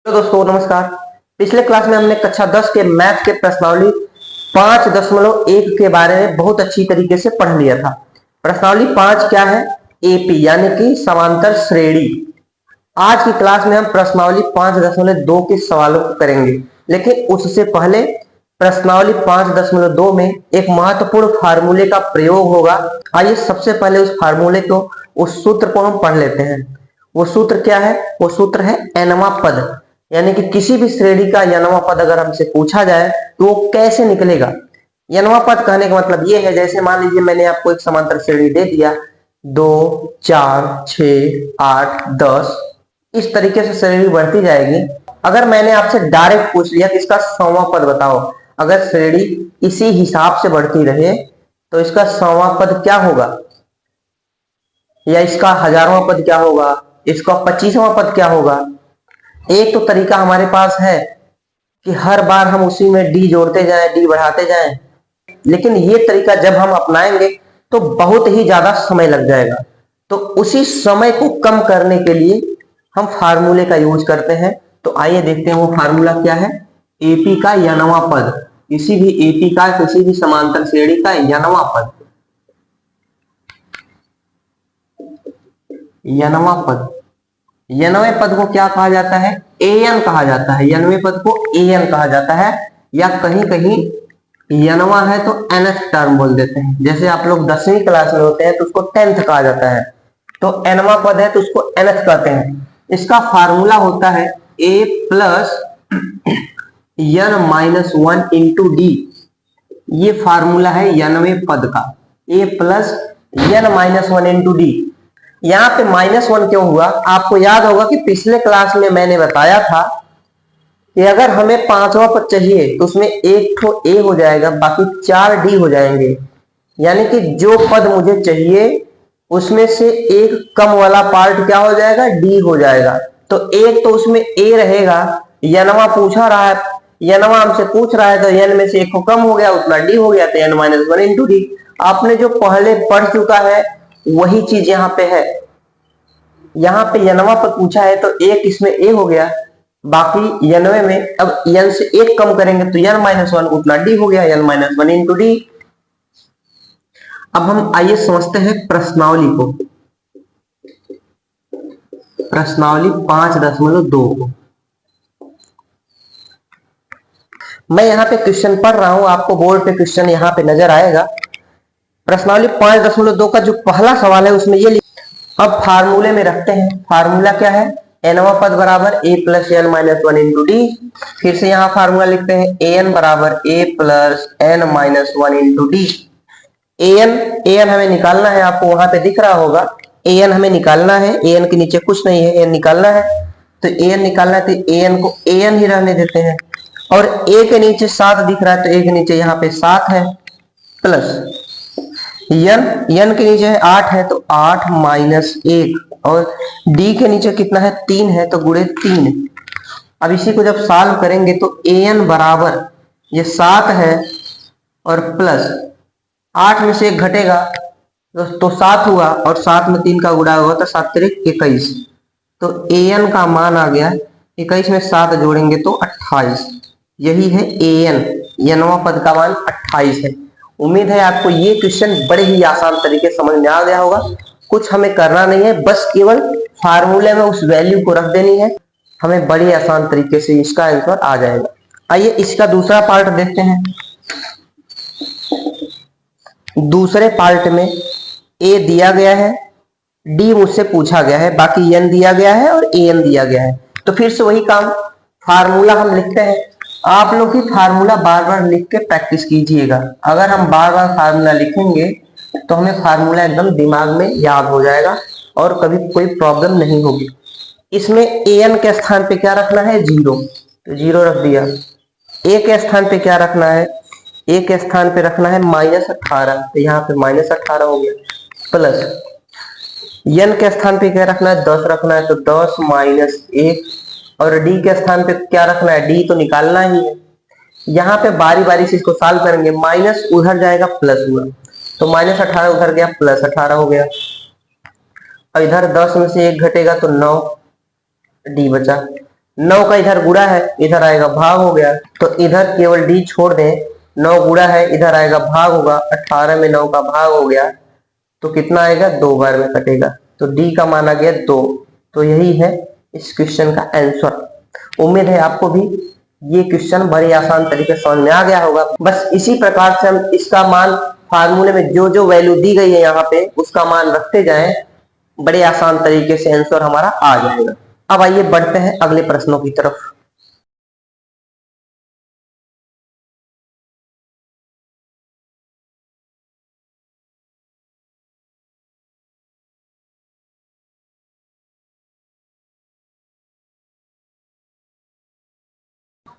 तो दोस्तों नमस्कार। पिछले क्लास में हमने कक्षा 10 के मैथ के प्रश्नावली 5.1 के बारे में बहुत अच्छी तरीके से पढ़ लिया था। प्रश्नावली 5 क्या है? एपी यानी कि समांतर श्रेणी। आज की क्लास में हम प्रश्नावली 5.2 के सवालों को करेंगे, लेकिन उससे पहले प्रश्नावली 5.2 में एक महत्वपूर्ण फार्मूले का प्रयोग होगा। आइए सबसे पहले उस फार्मूले को, उस सूत्र को हम पढ़ लेते हैं। वो सूत्र क्या है? वो सूत्र है एनवा पद, यानी कि किसी भी श्रेणी का यनवा पद अगर हमसे पूछा जाए तो वो कैसे निकलेगा। यनवा पद कहने का मतलब ये है, जैसे मान लीजिए मैंने आपको एक समांतर श्रेणी दे दिया 2 4 6 8 10, इस तरीके से श्रेणी बढ़ती जाएगी। अगर मैंने आपसे डायरेक्ट पूछ लिया कि इसका 100वां पद बताओ, अगर श्रेणी इसी हिसाब से बढ़ती रहे तो इसका 100वां पद क्या होगा, या इसका 1000वां पद क्या होगा, इसका 25वां पद क्या होगा। एक तो तरीका हमारे पास है कि हर बार हम उसी में डी जोड़ते जाएं, डी बढ़ाते जाएं, लेकिन ये तरीका जब हम अपनाएंगे तो बहुत ही ज्यादा समय लग जाएगा। तो उसी समय को कम करने के लिए हम फार्मूले का यूज करते हैं। तो आइए देखते हैं वो फार्मूला क्या है। एपी का यनवा पद, किसी भी एपी का, किसी भी समांतर श्रेणी का यनवा पद, यनवा पद, यनवे पद को क्या कहा जाता है? एन कहा जाता है। यनवे पद को एन कहा जाता है, या कहीं कहीं यनवा है तो nth टर्म बोल देते हैं। जैसे आप लोग 10वीं क्लास में होते हैं तो उसको 10th कहा जाता है, तो एनवा पद है तो उसको nth कहते हैं। इसका फार्मूला होता है a plus n minus 1 into d. ये फार्मूला है यनवे पद का, a plus n minus 1 into D. यहाँ पे -1 क्यों हुआ? आपको याद होगा कि पिछले क्लास में मैंने बताया था कि अगर हमें 5वां पद चाहिए तो उसमें एक तो ए हो जाएगा, बाकी 4 डी हो जाएंगे। यानी कि जो पद मुझे चाहिए उसमें से एक कम वाला पार्ट क्या हो जाएगा? डी हो जाएगा। तो एक तो उसमें ए रहेगा, यनवा पूछा रहा है, यनवा हमसे पूछ रहा है, तो यन में से एक को कम हो गया, उतना डी हो गया, तो n माइनस 1 इंटू डी। आपने जो पहले पढ़ चुका है वही चीज यहाँ पे है। यहाँ पे यनवा पद पूछा है तो एक इसमें ए हो गया, बाकी यनवे में अब यन से एक कम करेंगे तो यन माइनस 1, उतना डी हो गया, यन माइनस 1 इंटू डी। अब हम आइए समझते हैं प्रश्नावली को, प्रश्नावली 5.2 को। मैं यहाँ पे क्वेश्चन पढ़ रहा हूं, आपको बोर्ड पे क्वेश्चन यहाँ पे नजर आएगा। प्रश्नावली 5.2 का जो पहला सवाल है उसमें ये, अब फार्मूले में रखते हैं। फार्मूला क्या है? एनवा पद बराबर a plus N minus 1 into d. फिर से यहाँ फार्मूला लिखते हैं, ए एन बराबर a plus N minus 1 into d. N हमें निकालना है, आपको वहां पे दिख रहा होगा। एन हमें निकालना है, एन के नीचे कुछ नहीं है, एन निकालना है। तो एन निकालना है तो एन को एन ही रहने देते हैं। और ए के नीचे 7 दिख रहा है तो ए के नीचे यहाँ पे 7 है, प्लस यन के नीचे है 8 है तो 8 माइनस 1, और डी के नीचे कितना है? 3 है तो गुणे 3। अब इसी को जब सॉल्व करेंगे तो एन बराबर ये 7 है और प्लस 8 में से 1 घटेगा तो 7 हुआ, और 7 में 3 का गुणा हुआ तो 7 तिरिक 21। तो एन का मान आ गया 21 में 7 जोड़ेंगे तो 28। यही है एन, यनवा पद का मान 28 है। उम्मीद है आपको ये क्वेश्चन बड़े ही आसान तरीके से समझ में आ गया होगा। कुछ हमें करना नहीं है, बस केवल फार्मूले में उस वैल्यू को रख देनी है, हमें बड़ी आसान तरीके से इसका आंसर आ जाएगा। आइए इसका दूसरा पार्ट देखते हैं। दूसरे पार्ट में ए दिया गया है, डी मुझसे पूछा गया है, बाकी एन दिया गया है और एन दिया गया है। तो फिर से वही काम, फार्मूला हम लिखते हैं। आप लोग ही फार्मूला बार बार लिख के प्रैक्टिस कीजिएगा। अगर हम बार बार फार्मूला लिखेंगे तो हमें फार्मूला एकदम दिमाग में याद हो जाएगा और कभी कोई प्रॉब्लम नहीं होगी। इसमें एन के स्थान पे क्या रखना है? 0, तो 0 रख दिया। ए के स्थान पे क्या रखना है? ए के स्थान पे रखना है -18, तो यहाँ पे -18 हो गया, प्लस एन के स्थान पे क्या रखना है? 10 रखना है, तो 10 माइनस 1, और डी के स्थान पे क्या रखना है? डी तो निकालना ही है। यहाँ पे बारी बारी से इसको सॉल्व करेंगे, माइनस उधर जाएगा प्लस हुआ, तो -18 उधर गया, +18 हो गया। और इधर 10 में से 1 घटेगा तो 9, डी बचा। 9 का इधर गुणा है, इधर आएगा भाग हो गया, तो इधर केवल डी छोड़ दें, 9 गुणा है, इधर आएगा भाग होगा, 18 में 9 का भाग हो गया, तो कितना आएगा, 2 बार में कटेगा, तो डी का मान आ गया 2। तो यही है इस क्वेश्चन का आंसर। उम्मीद है आपको भी ये क्वेश्चन बड़े आसान तरीके से समझ में आ गया होगा। बस इसी प्रकार से हम इसका मान फार्मूले में जो जो वैल्यू दी गई है यहाँ पे उसका मान रखते जाएं, बड़े आसान तरीके से आंसर हमारा आ जाएगा। अब आइए बढ़ते हैं अगले प्रश्नों की तरफ।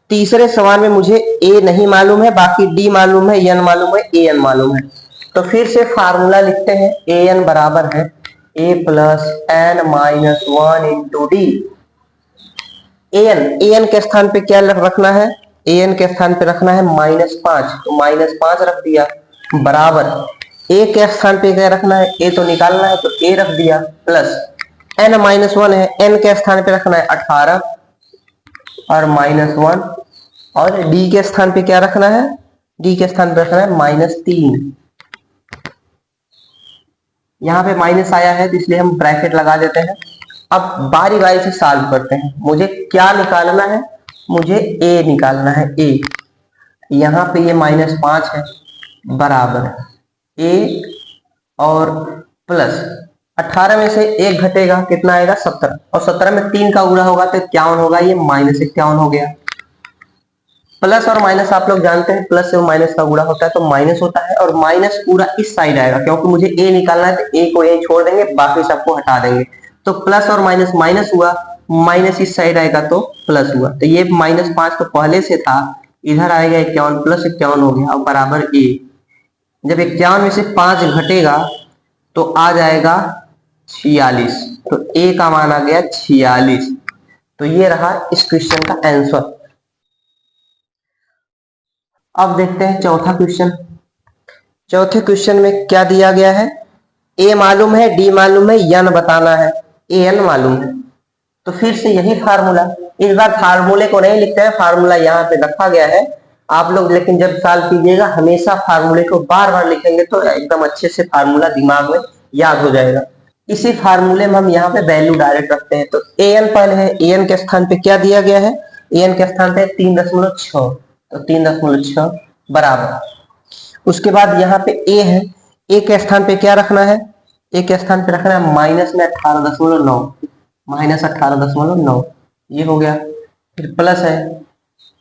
तीसरे सवाल में मुझे ए नहीं मालूम है, बाकी डी मालूम है, एन मालूम है, ए एन मालूम है। तो फिर से फार्मूला लिखते हैं, ए एन बराबर है a plus N minus 1 into d. A n के स्थान पे क्या रखना है, ए एन के स्थान पे रखना है -5, तो -5 रख दिया, बराबर ए के स्थान पे क्या रखना है, ए तो निकालना है तो ए रख दिया, प्लस n-1 है, n के स्थान पे रखना है 18 और -1, और d के स्थान पे क्या रखना है, d के स्थान पे रखना है -3। यहाँ पे माइनस आया है तो इसलिए हम ब्रैकेट लगा देते हैं। अब बारी बारी से सॉल्व करते हैं। मुझे क्या निकालना है, मुझे a निकालना है, a। यहाँ पे ये -5 है, बराबर a और प्लस 18 में से 1 घटेगा, कितना आएगा 17, और 17 में 3 का गुणा होगा तो 51 होगा, ये -51 हो गया। प्लस और माइनस आप लोग जानते हैं, प्लस से माइनस का गुणा होता है तो माइनस होता है, और माइनस पूरा इस साइड आएगा, क्योंकि मुझे ए निकालना है तो ए को यहीं छोड़ देंगे, बाकी सबको हटा देंगे। तो प्लस और माइनस माइनस हुआ, माइनस इस साइड आएगा तो प्लस हुआ, तो ये -5 तो पहले से था, इधर आएगा 51, प्लस 51 हो गया, और बराबर ए। जब 51 में से 5 घटेगा तो आ जाएगा 46, तो ए का मान आ गया 46। तो ये रहा इस क्वेश्चन का आंसर। अब देखते हैं चौथा क्वेश्चन। चौथे क्वेश्चन में क्या दिया गया है, ए मालूम है, डी मालूम है, एन बताना है, ए एन मालूम है। तो फिर से यही फार्मूला, इस बार फार्मूले को नहीं लिखते हैं, फार्मूला यहाँ पे रखा गया है। आप लोग लेकिन जब सॉल्व कीजिएगा हमेशा फार्मूले को बार बार लिखेंगे तो एकदम अच्छे से फार्मूला दिमाग में याद हो जाएगा। इसी फार्मूले में हम यहाँ पे वैल्यू डायरेक्ट रखते हैं। तो ए एन पहले है, ए एन के स्थान पे क्या दिया गया है, ए एन के स्थान पे 3.6, तो 3.6 बराबर। उसके बाद यहाँ पे ए है, ए के स्थान पे क्या रखना है, ए के स्थान पे रखना है माइनस में 18.9, -18.9 ये हो गया। फिर प्लस है,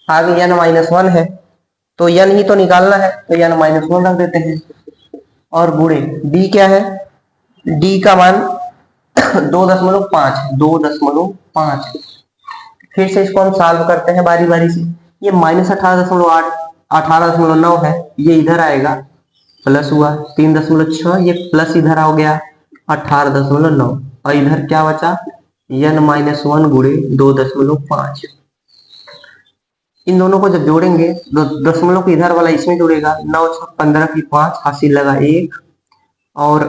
आगे n -1 है तो n ही तो निकालना है, तो n -1 रख देते हैं, और गुणे d क्या है, d का मान 2.5। फिर से इसको हम सॉल्व करते हैं बारी बारी से। ये -18.8, 18.9 है, ये इधर आएगा, प्लस हुआ 3.6, ये प्लस इधर आ गया 18.9, और इधर क्या बचा, n-1 गुणे 2.5। इन दोनों को जब जोड़ेंगे, दशमलव को इधर वाला इसमें जुड़ेगा, 9 6 15 की 5, हासिल लगा 1, और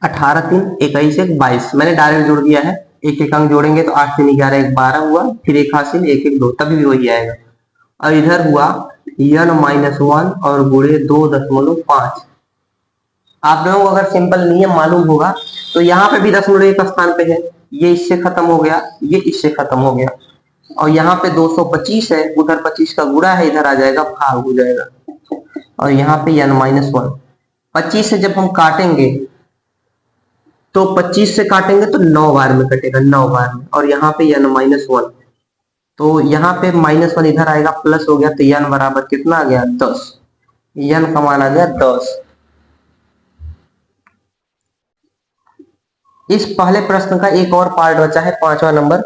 18 3 21 1 22, मैंने डायरेक्ट जोड़ दिया है। एक एक अंक जोड़ेंगे तो 8 3 11 1 12 हुआ, फिर एक हासिल 1 1 2, तभी भी वही आएगा। और इधर हुआ n-1 और गुणे 2.5। आप लोगों को अगर सिंपल नियम मालूम होगा तो यहाँ पे भी 0.1 स्थान पे है, ये इससे खत्म हो गया, ये इससे खत्म हो गया, और यहाँ पे 225 है, उधर 25 का गुणा है, इधर आ जाएगा भाग हो जाएगा, और यहाँ पे n-1। 25 से जब हम काटेंगे तो 25 से काटेंगे तो 9 बार में कटेगा, 9 बार में, और यहाँ पे n-1, तो यहाँ पे -1 इधर आएगा, प्लस हो गया, तो n बराबर कितना आ गया, 10। n का मान आ गया 10। इस पहले प्रश्न का एक और पार्ट बचा है, 5वां नंबर।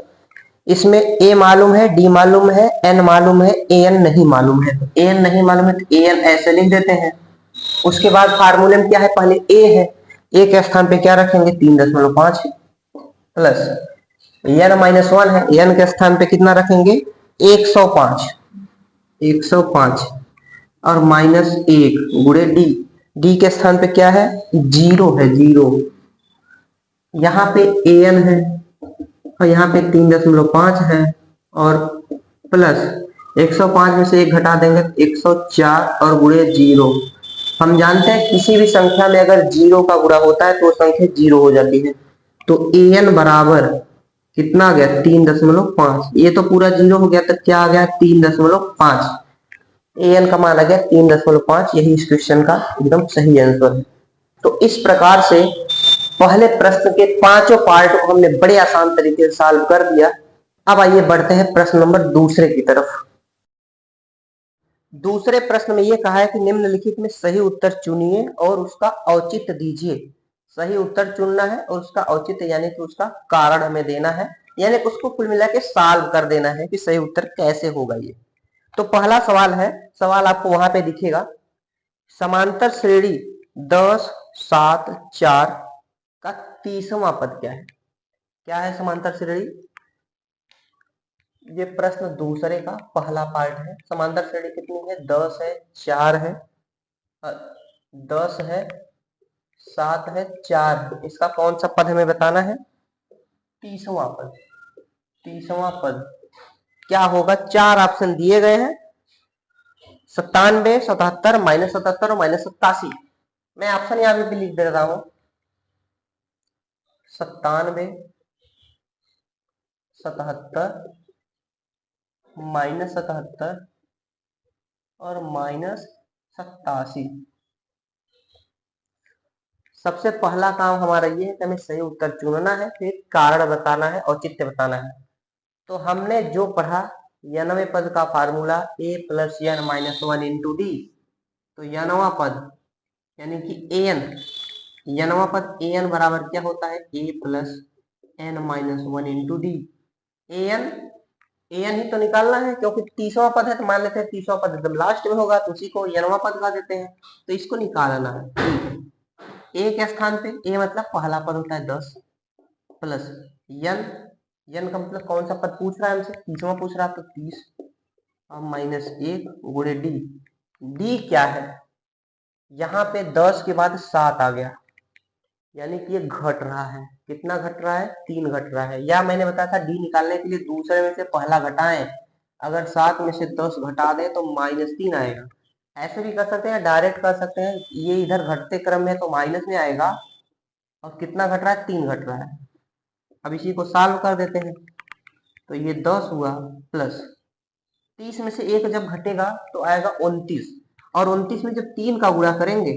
इसमें a मालूम है, d मालूम है, n मालूम है, an नहीं मालूम है। तो an नहीं मालूम है तो an ऐसे लिख देते हैं। उसके बाद फार्मूले में क्या है, पहले a है, a के स्थान पे क्या रखेंगे, 3.5 प्लस n-1 है, n के स्थान पे कितना रखेंगे, 105, और -1 गुणे d, d के स्थान पे क्या है, 0 है, 0। यहाँ पे an है और यहाँ पे 3.5 है, और प्लस 105 में से 1 घटा देंगे तो 104 और गुणे 0। हम जानते हैं किसी भी संख्या में अगर 0 का गुणा होता है तो संख्या 0 हो जाती है। तो an बराबर कितना आ गया 3.5। ये तो पूरा 0 हो गया तो क्या आ गया 3.5। an का मान आ गया 3.5। यही इस क्वेश्चन का एकदम सही आंसर है। तो इस प्रकार से पहले प्रश्न के पांचों पार्ट को हमने बड़े आसान तरीके से सॉल्व कर दिया। अब आइए बढ़ते हैं प्रश्न नंबर दूसरे की तरफ। दूसरे प्रश्न में यह कहा है कि निम्नलिखित में सही उत्तर चुनिए और उसका औचित्य दीजिए। सही उत्तर चुनना है और उसका औचित्य यानी कि उसका कारण हमें देना है, यानी कि उसको कुल मिला के सॉल्व कर देना है कि सही उत्तर कैसे होगा ये। तो पहला सवाल है, सवाल आपको वहां पे दिखेगा, समांतर श्रेणी 10 7 4 का 30वां पद क्या है। क्या है समांतर श्रेणी? ये प्रश्न दूसरे का पहला पार्ट है। समांतर श्रेणी कितनी है? 10 है, 4 है, 10 है, 7 है, 4 है। इसका कौन सा पद हमें बताना है? 30वां पद। 30वां पद क्या होगा? 4 ऑप्शन दिए गए हैं, 97, 77, -77 और -87। मैं ऑप्शन यहां पे भी लिख दे रहा हूं, 97, 77, -77 और -87। सबसे पहला काम हमारा ये है कि हमें सही उत्तर चुनना है, फिर कारण बताना है, औचित्य बताना है। तो हमने जो पढ़ा 90वें पद का फार्मूला a + n - 1 × d। तो 90वां पद यानी कि an, 90वां पद an बराबर क्या होता है? a + n - 1 × d। an ही तो निकालना है, क्योंकि 30वां पद है तो मान लेते हैं 30वां पद एकदम लास्ट में होगा, तो उसी को 90वां पद कह देते हैं। तो इसको निकालना है। ठीक है, ए के स्थान पे a मतलब पहला पद होता है 10 प्लस n का मतलब कौन सा पद पूछ रहा है हमसे? 30वां पूछ रहा है, तो 30 और -1 गुणे d क्या है? यहाँ पे 10 के बाद 7 आ गया, यानी कि ये घट रहा है। कितना घट रहा है? 3 घट रहा है। या मैंने बताया था d निकालने के लिए दूसरे में से पहला घटाएं। अगर 7 में से 10 घटा दे तो -3 आएगा। ऐसे भी कर सकते हैं, डायरेक्ट कर सकते हैं। ये इधर घटते क्रम में तो माइनस में आएगा, और कितना घट रहा है? 3 घट रहा है। अब इसी को सॉल्व कर देते हैं। तो ये 10 हुआ प्लस 30 में से 1 जब घटेगा तो आएगा 29, और 29 में जब 3 का गुणा करेंगे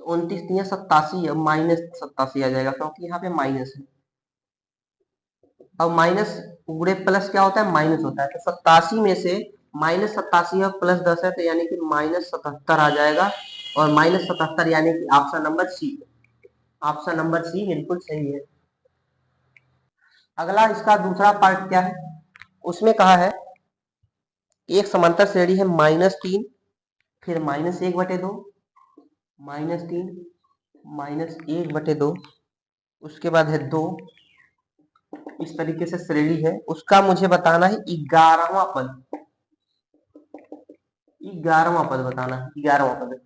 तो 29 3 87, अब -87 आ जाएगा, क्योंकि यहाँ पे माइनस है। अब माइनस गुणे प्लस क्या होता है? माइनस होता है। तो 87 में से -87 और प्लस 10 है, तो यानी कि -77 आ जाएगा, और -77 यानी कि option number C. Option number C बिल्कुल सही है। अगला इसका दूसरा पार्ट क्या है? उसमें कहा है एक समांतर श्रेणी है -3, फिर -1/2, -3, -1/2, उसके बाद है 2। इस तरीके से श्रेणी है, उसका मुझे बताना है 11वां पद। 11वां पद बताना है, 11वां पद।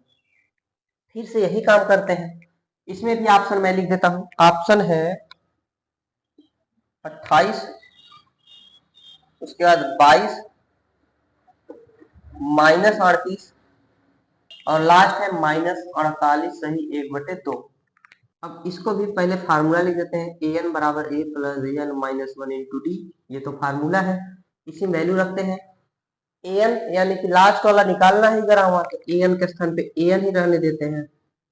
फिर से यही काम करते हैं, इसमें भी ऑप्शन मैं लिख देता हूं। ऑप्शन है 28, उसके बाद 22, -38 और लास्ट है -48 सही 1/2। अब इसको भी पहले फार्मूला लिख देते हैं, an बराबर a + n - 1 × d। ये तो फार्मूला है, इसी वैल्यू रखते हैं। an यानी कि लास्ट वाला निकालना है 11वां, तो an के स्थान पे an ही रहने देते हैं।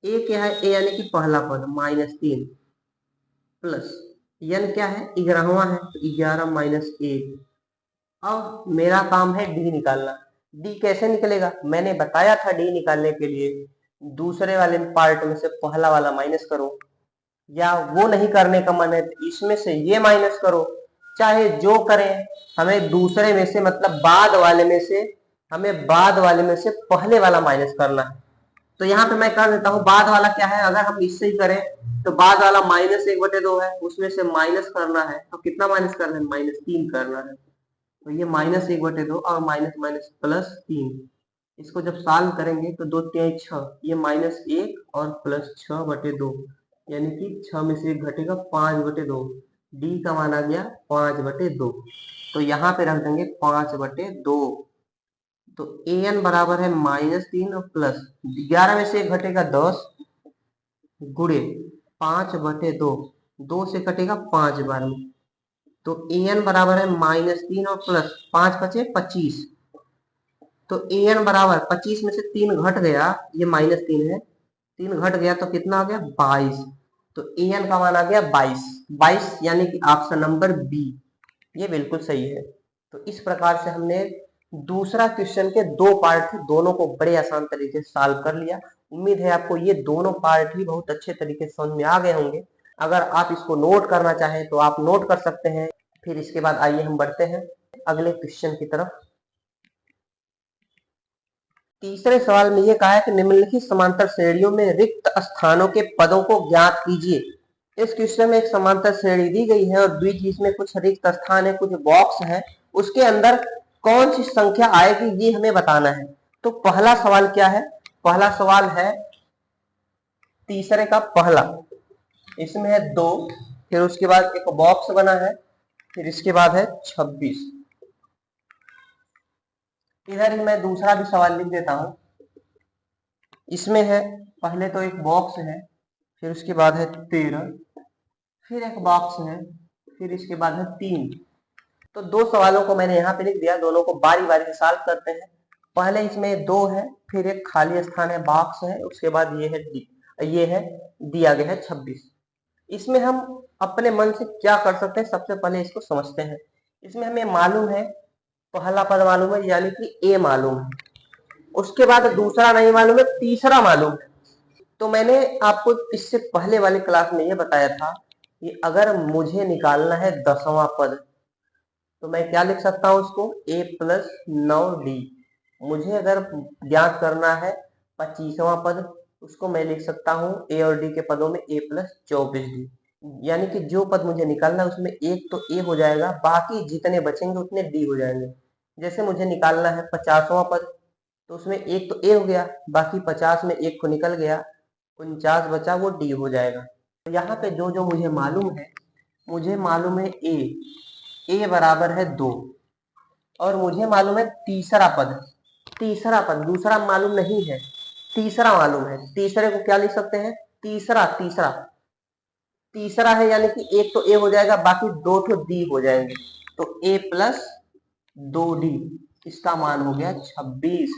a क्या है? a यानी कि पहला पद -3 प्लस n क्या है? 11वां है, तो 11 - 1। अब मेरा काम है डी निकालना। डी कैसे निकलेगा? मैंने बताया था डी निकालने के लिए दूसरे वाले पार्ट में से पहला वाला माइनस करो, या वो नहीं करने का मन है तो इसमें से ये माइनस करो, चाहे जो करें। हमें दूसरे में से मतलब बाद वाले में से, हमें बाद वाले में से पहले वाला माइनस करना है। तो यहाँ पे मैं कर देता हूँ, बाद वाला क्या है? अगर हम इससे ही करें तो बाद वाला -1/2 है, उसमें से माइनस करना है, तो कितना माइनस करना है? -3 करना है। तो ये -1/2 और माइनस माइनस +3, इसको जब सॉल्व करेंगे तो 2 3 6, ये -1 और +6/2, यानी कि 6 में से 1 घटेगा 5/2। डी का मान आ गया 5/2। तो यहाँ पे रख देंगे 5/2। तो ए एन बराबर है -3 और प्लस 11 में से एक घटेगा 10 गुणे 5/2। 2 से कटेगा 5 बार में। तो ए एन बराबर है -3 और प्लस 5 बचे 25। तो ए एन बराबर 25 में से 3 घट गया, ये -3 है, 3 घट गया तो कितना आ गया 22। तो ए एन का मान आ गया 22 यानी कि ऑप्शन नंबर बी ये बिल्कुल सही है। तो इस प्रकार से हमने दूसरा क्वेश्चन के दो पार्ट दोनों को बड़े आसान तरीके से सॉल्व कर लिया। उम्मीद है आपको ये दोनों पार्ट भी बहुत अच्छे तरीके से समझ में आ गए होंगे। अगर आप इसको नोट करना चाहें तो आप नोट कर सकते हैं। फिर इसके बाद आइए हम बढ़ते हैं अगले क्वेश्चन की तरफ। तीसरे सवाल में ये कहा है कि निम्नलिखित समांतर श्रेणियों में रिक्त स्थानों के पदों को ज्ञात कीजिए। इस क्वेश्चन में एक समांतर श्रेणी दी गई है और बीच में कुछ रिक्त स्थान है, कुछ बॉक्स है, उसके अंदर कौन सी संख्या आएगी ये हमें बताना है। तो पहला सवाल क्या है? पहला सवाल है तीसरे का पहला, इसमें है 2, फिर उसके बाद एक बॉक्स बना है, फिर इसके बाद है 26। इधर ही मैं दूसरा भी सवाल लिख देता हूं। इसमें है पहले तो एक बॉक्स है, फिर उसके बाद है 13, फिर एक बॉक्स है, फिर इसके बाद है 3। तो दो सवालों को मैंने यहाँ पे लिख दिया, दोनों को बारी बारी से सॉल्व करते हैं। पहले इसमें 2 है, फिर एक खाली स्थान है, बॉक्स है, उसके बाद ये है दिया गया है 26। इसमें हम अपने मन से क्या कर सकते हैं, सबसे पहले इसको समझते हैं। इसमें हमें मालूम है, पहला पद मालूम है यानी कि ए मालूम है, उसके बाद दूसरा नहीं मालूम है, तीसरा मालूम है। तो मैंने आपको इससे पहले वाले क्लास में ये बताया था कि अगर मुझे निकालना है 10वां पद तो मैं क्या लिख सकता हूं उसको a+9d। मुझे अगर ज्ञात करना है 25वां पद, उसको मैं लिख सकता हूं ए और डी के पदों में a+24d। यानी कि जो पद मुझे निकालना है उसमें एक तो ए हो जाएगा, बाकी जितने बचेंगे उतने डी हो जाएंगे। जैसे मुझे निकालना है 50वां पद, तो उसमें एक तो ए हो गया, बाकी 50 में एक को निकल गया, 49 बचा, वो डी हो जाएगा। तो यहाँ पे जो जो मुझे मालूम है ए बराबर है 2, और मुझे मालूम है तीसरा पद, दूसरा मालूम नहीं है, तीसरा मालूम है। तीसरे को क्या लिख सकते हैं? तीसरा है यानी कि एक तो ए हो जाएगा, बाकी 2 तो डी हो जाएंगे। तो a+2d, इसका मान हो गया 26।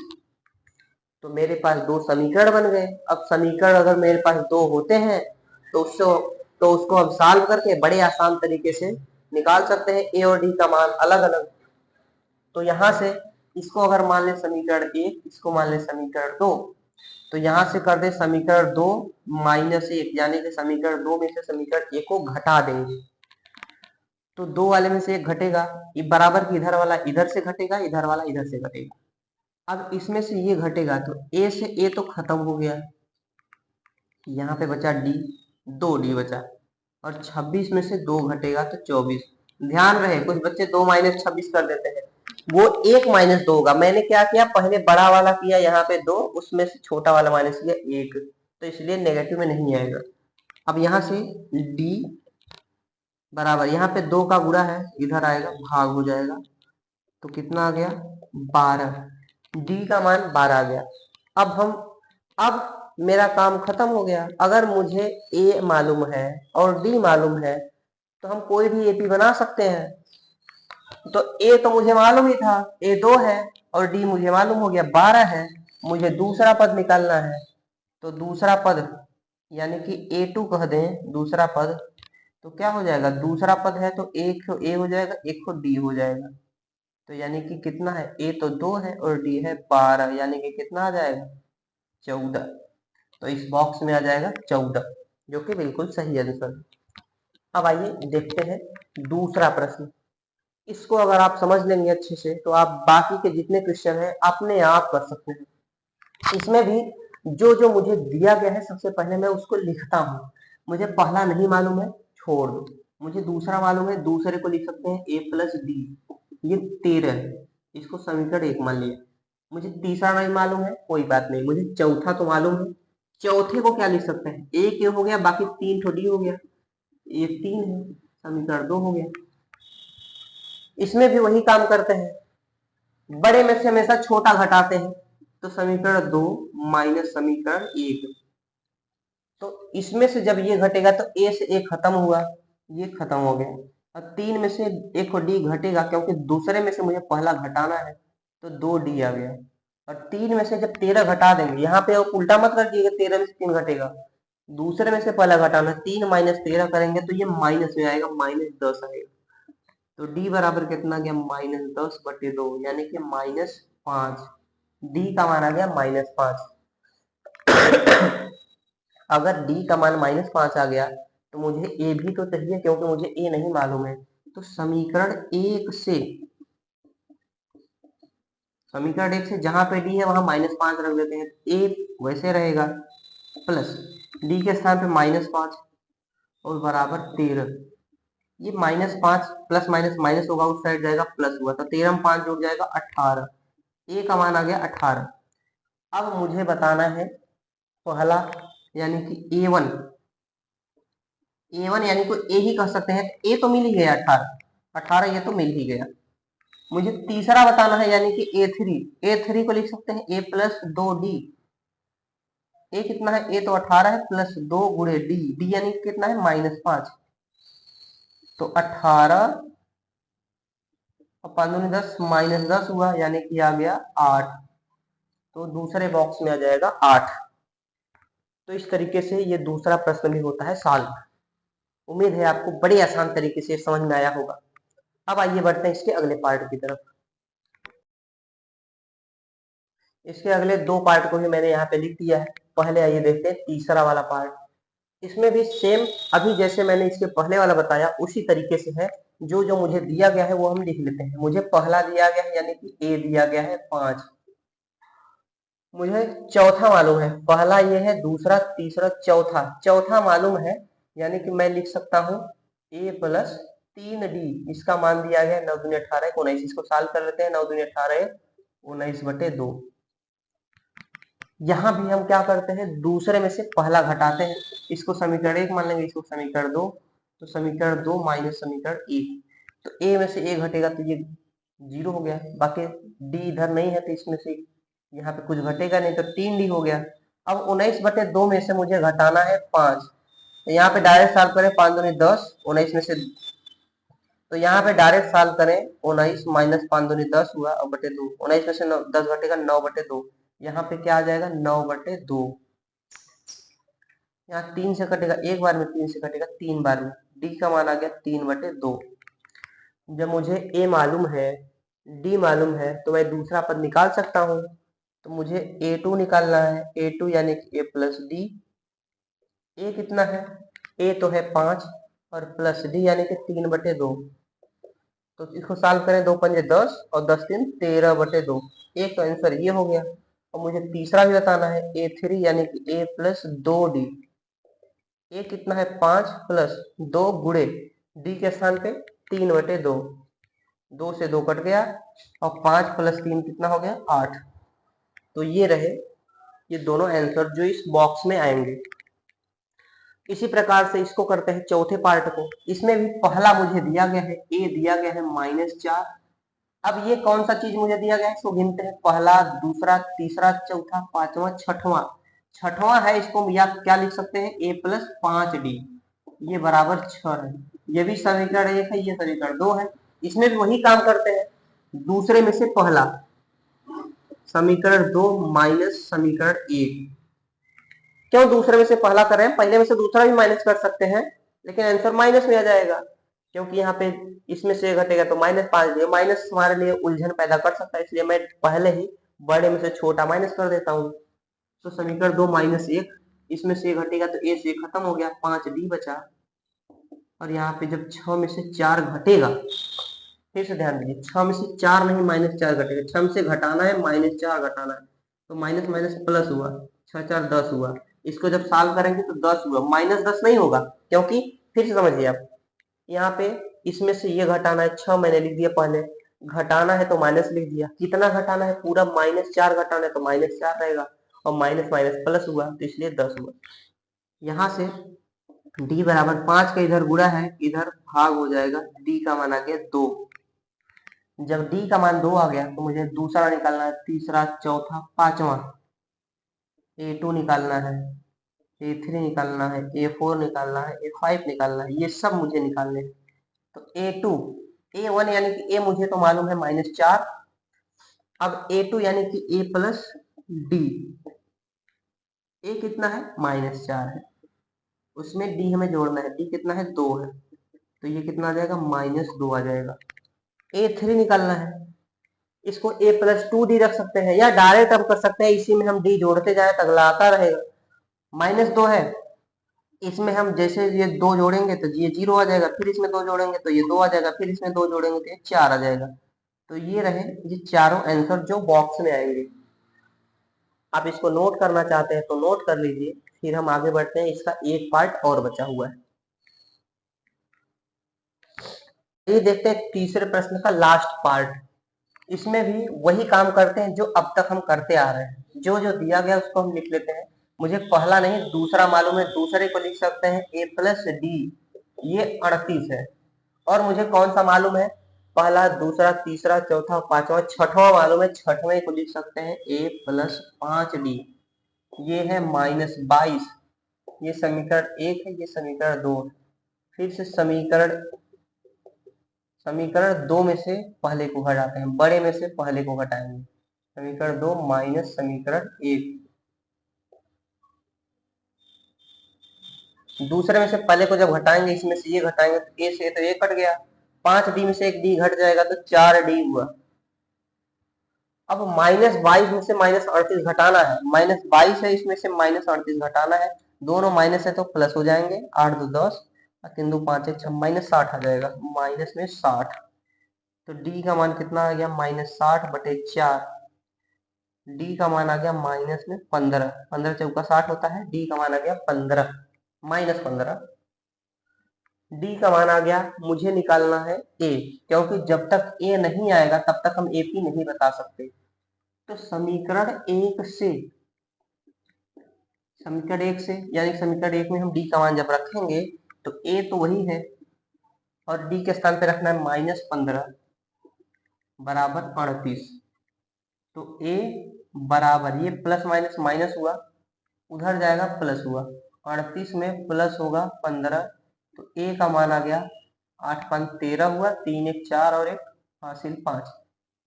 तो मेरे पास 2 समीकरण बन गए। अब समीकरण अगर मेरे पास 2 होते हैं तो उसको हम सॉल्व करके बड़े आसान तरीके से निकाल सकते हैं ए और डी का मान अलग अलग। तो यहां से इसको अगर मान ले समीकरण 1, इसको मान ले समीकरण 2, तो यहां से कर दे समीकरण 2 -1, यानी कि समीकरण 2 में से समीकरण 1 को घटा देंगे। तो 2 वाले में से एक घटेगा, ये बराबर की इधर वाला इधर से घटेगा, इधर वाला इधर से घटेगा। अब इसमें से ये घटेगा तो ए से ए तो खत्म हो गया, यहाँ पे बचा डी, 2d बचा, और 26 में से 2 घटेगा तो 24। ध्यान रहे कुछ बच्चे 2 - 26 कर देते हैं, वो 1 - 2 होगा। मैंने क्या किया, पहले बड़ा वाला किया यहाँ पे 2, उसमें से छोटा वाला माइनस किया 1, तो इसलिए नेगेटिव में नहीं आएगा। अब यहाँ से d बराबर, यहाँ पे 2 का गुणा है, इधर आएगा भाग हो जाएगा, तो कितना आ गया 12। डी का मान 12 आ गया। अब मेरा काम खत्म हो गया। अगर मुझे ए मालूम है और डी मालूम है तो हम कोई भी एपी बना सकते हैं। तो ए तो मुझे मालूम ही था, ए 2 है, और डी मुझे मालूम हो गया 12 है। मुझे दूसरा पद निकालना है, तो दूसरा पद यानी कि A2 कह दें दूसरा पद, तो क्या हो जाएगा, दूसरा पद है तो एक को ए हो जाएगा, एक को डी हो जाएगा। तो यानी कि कितना है, ए तो 2 है और डी है 12, यानी कि कितना आ जाएगा 14। तो इस बॉक्स में आ जाएगा 14, जो कि बिल्कुल सही आंसर। अब आइए देखते हैं दूसरा प्रश्न। इसको अगर आप समझ लेंगे अच्छे से तो आप बाकी के जितने क्वेश्चन हैं अपने आप कर सकते हैं। इसमें भी जो जो मुझे दिया गया है सबसे पहले मैं उसको लिखता हूँ। मुझे पहला नहीं मालूम है, छोड़ दो। मुझे दूसरा मालूम है, दूसरे को लिख सकते हैं a+d, ये 13 है, इसको समीकरण 1 मान लिया। मुझे तीसरा नहीं मालूम है, कोई बात नहीं। मुझे चौथा तो मालूम है, चौथे को क्या लिख सकते हैं, एक ये हो गया, बाकी 3 तो डी हो गया, ये 3 है, समीकरण 2 हो गया। इसमें भी वही काम करते हैं, बड़े में से हमेशा छोटा घटाते हैं, तो समीकरण 2 माइनस समीकरण 1। तो इसमें से जब ये घटेगा तो ए से ए खत्म हुआ, ये खत्म हो गया, और 3 में से एक को डी घटेगा, क्योंकि दूसरे में से मुझे पहला घटाना है, तो 2d आ गया। और 3 में से जब 13 घटा देंगे, यहाँ पे उल्टा मत कर दिएगा, 13 में से 3 घटेगा, दूसरे में से पहला घटाना, 3 माइनस 13 करेंगे तो ये माइनस में आएगा, -10 आएगा। तो d बराबर कितना गया, -10/2, यानी कि -5। d का मान आ गया -5। अगर d का मान -5 आ गया तो मुझे a भी तो चाहिए, क्योंकि मुझे a नहीं मालूम है। तो समीकरण 1 से जहां पे d है वहां -5 रख देते हैं, a वैसे रहेगा, प्लस d के स्थान पे -5 और बराबर 13। ये -5 प्लस माइनस माइनस होगा, उस साइड जाएगा प्लस हुआ, तो 13 में 5 जुड़ जाएगा 18। a का मान आ गया 18। अब मुझे बताना है पहला, यानी कि a1 यानी को a ही कह सकते हैं, तो a तो मिल ही गया 18, ये तो मिल ही गया। मुझे तीसरा बताना है, यानी कि a3 को लिख सकते हैं a प्लस 2d। a कितना है, a तो 18 है, प्लस 2 गुणे d यानी कितना है -5, तो 18 और 5 दूनी 10, -10 हुआ, यानी कि आ गया 8। तो दूसरे बॉक्स में आ जाएगा 8। तो इस तरीके से ये दूसरा प्रश्न भी होता है सॉल्व। उम्मीद है आपको बड़े आसान तरीके से समझ में आया होगा। अब आइए बढ़ते हैं इसके अगले पार्ट की तरफ। इसके अगले 2 पार्ट को भी मैंने यहाँ पे लिख दिया है। पहले आइए देखते हैं तीसरा वाला पार्ट। इसमें भी सेम अभी जैसे मैंने इसके पहले वाला बताया उसी तरीके से है। जो जो मुझे दिया गया है वो हम लिख लेते हैं। मुझे पहला दिया गया है, यानी कि a दिया गया है 5। मुझे चौथा मालूम है, पहला ये है, दूसरा, तीसरा, चौथा मालूम है, यानी कि मैं लिख सकता हूँ a प्लस 3d। इसका मान दिया गया है 9 दूनी 18, 19। इसको सॉल्व कर लेते हैं, 9 दूनी 18, 19/2। यहाँ भी हम क्या करते हैं, दूसरे में से पहला घटाते हैं। इसको समीकरण 1 मान लेंगे, इसको समीकरण 2। तो समीकरण 2 माइनस समीकरण 1, तो a में से a घटेगा तो ये 0 हो गया, बाकी d इधर नहीं है तो इसमें से यहाँ पे कुछ घटेगा नहीं, तो 3d हो गया। अब 19/2 में से मुझे घटाना है 5, तो यहाँ पे डायरेक्ट सॉल्व करें, 5 दूनी 10, 19 में से, तो यहाँ पे डायरेक्ट सॉल्व करें, 19 माइनस 5 दूनी 10 हुआ, और बटे 2, 19 में से 10 घटेगा, 9/2। यहाँ पे क्या आ जाएगा, 9/2। यहाँ 3 से कटेगा एक बार में, 3 से कटेगा 3 बार में, d का मान आ गया 3/2। जब मुझे a मालूम है, d मालूम है, तो मैं दूसरा पद निकाल सकता हूँ। तो मुझे a2 निकालना है, a2 यानी कि a प्लस डी। a कितना है, a तो है 5, और प्लस d यानी कि 3/2। तो इसको सॉल्व करें, 2 पंजे 10 और 10 3 13/2। एक तो आंसर ये हो गया। और मुझे तीसरा भी बताना है, a3 यानी कि a प्लस 2d। a कितना है, 5 प्लस 2 गुणे d के स्थान पे 3/2। 2 से 2 कट गया, और 5 प्लस 3 कितना हो गया, 8। तो ये रहे ये दोनों आंसर जो इस बॉक्स में आएंगे। इसी प्रकार से इसको करते हैं चौथे पार्ट को। इसमें भी पहला मुझे दिया गया है, a दिया गया है -4। अब ये कौन सा चीज मुझे दिया गया है, इसको गिनते हैं, पहला, दूसरा, तीसरा, चौथा, पांचवा, छठवां है। इसको या क्या लिख सकते हैं, a प्लस 5d, ये बराबर 6 है। ये भी समीकरण 1 है, ये समीकरण 2 है। इसमें भी वही काम करते हैं, दूसरे में से पहला, समीकरण 2 माइनस समीकरण 1। क्यों दूसरे में से पहला कर रहे हैं, पहले में से दूसरा भी माइनस कर सकते हैं, लेकिन आंसर माइनस में आ जाएगा, क्योंकि यहाँ पे इसमें से घटेगा तो -5 दिया, माइनस हमारे लिए उलझन पैदा कर सकता है, इसलिए मैं पहले ही बड़े में से छोटा माइनस कर देता हूँ। तो समीकरण 2 -1, इसमें से घटेगा तो a से खत्म हो गया, 5d बचा। और यहाँ पे जब 6 में से 4 घटेगा, फिर से ध्यान दीजिए, 6 में से 4 नहीं, -4 घटेगा, 6 में से घटाना है, -4 घटाना है, तो माइनस माइनस प्लस हुआ, 6 4 10 हुआ। इसको जब सॉल्व करेंगे तो 10 हुआ, -10 नहीं होगा, क्योंकि फिर से समझिए आप, यहाँ पे इसमें से ये घटाना है, 6 मैंने लिख दिया पहले, घटाना है तो माइनस लिख दिया, कितना घटाना है, पूरा -4 घटाना है, तो -4 रहेगा, और माइनस माइनस प्लस हुआ, तो इसलिए 10 हुआ। यहाँ से डी बराबर 5 का इधर गुणा है, इधर भाग हो जाएगा, डी का मान आ गया 2। जब डी का मान 2 आ गया तो मुझे दूसरा निकालना है, तीसरा, चौथा, पांचवा। A2 निकालना है, A3 निकालना है, A4 निकालना है, A5 निकालना है, ये सब मुझे निकालने हैं। तो A2, A1 यानी कि A मुझे तो मालूम है -4। अब A2 यानी कि A प्लस डी, A कितना है -4 है, उसमें D हमें जोड़ना है, D कितना है 2 है, तो ये कितना आ जाएगा -2 आ जाएगा। A3 निकालना है, इसको A प्लस 2D रख सकते हैं या डायरेक्ट हम कर सकते हैं, इसी में हम D जोड़ते जाए तो अगला आता रहेगा। -2 है, इसमें हम जैसे ये 2 जोड़ेंगे तो ये 0 आ जाएगा, फिर इसमें 2 जोड़ेंगे तो ये 2 आ जाएगा, फिर इसमें 2 जोड़ेंगे तो ये 4 आ जाएगा। तो ये रहे ये चारों आंसर जो बॉक्स में आएंगे। आप इसको नोट करना चाहते हैं तो नोट कर लीजिए, फिर हम आगे बढ़ते हैं। इसका एक पार्ट और बचा हुआ है, ये देखते हैं तीसरे प्रश्न का लास्ट पार्ट। इसमें भी वही काम करते हैं जो अब तक हम करते आ रहे हैं, जो जो दिया गया उसको हम लिख लेते हैं। मुझे पहला नहीं दूसरा मालूम है, दूसरे को लिख सकते हैं A प्लस डी, ये 38 है। और मुझे कौन सा मालूम है, पहला, दूसरा, तीसरा, चौथा, पांचवा, छठवां मालूम है, छठवें को लिख सकते हैं A प्लस 5D, ये है -22। ये समीकरण 1 है, ये समीकरण 2 है। फिर से समीकरण 2 में से पहले को घटाते हैं, बड़े में से पहले को घटाएंगे, समीकरण 2 माइनस समीकरण 1। दूसरे में से पहले को जब घटाएंगे, इसमें से ये घटाएंगे तो ए से तो ये कट गया, 5D में से एक डी घट जाएगा तो 4D हुआ। अब -22 में से -38 घटाना है, -22 है, इसमें से -38 घटाना है, दोनों माइनस है तो प्लस हो जाएंगे, 8 2 10 और 3 2 5 1 6, -60 आ जाएगा, माइनस में 60। तो डी का मान कितना आ गया -60/4, डी का मान आ गया माइनस में 15, 15 चौका 60 होता है, डी का मान आ गया 15 -15। डी का मान आ गया, मुझे निकालना है ए, क्योंकि जब तक ए नहीं आएगा तब तक हम एपी नहीं बता सकते। तो समीकरण एक से यानी समीकरण एक में हम डी का मान जब रखेंगे तो ए तो वही है और डी के स्थान पे रखना है -15 बराबर 38। तो ए बराबर, ये प्लस माइनस माइनस हुआ, उधर जाएगा प्लस हुआ, 38 में प्लस होगा 15, तो ए का मान आ गया 8 5 13 हुआ, 3 1 4 और 1 हासिल 5,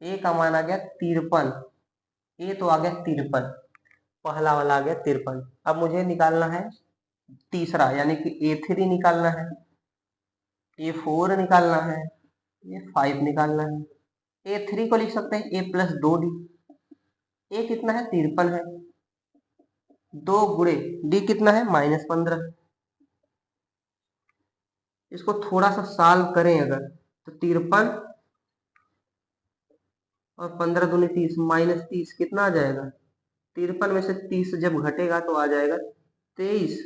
ए का मान आ गया 53। ए तो आ गया 53, पहला वाला आ गया 53। अब मुझे निकालना है तीसरा, यानी कि A3 निकालना है, A4 निकालना है, A5 निकालना है। A3 को लिख सकते हैं A प्लस 2D, ए कितना है 53 है, 2 गुणे डी कितना है -15। इसको थोड़ा सा सॉल्व करें अगर तो 53 और 15 दूनी 30, -30 कितना आ जाएगा, 53 में से 30 जब घटेगा तो आ जाएगा 23।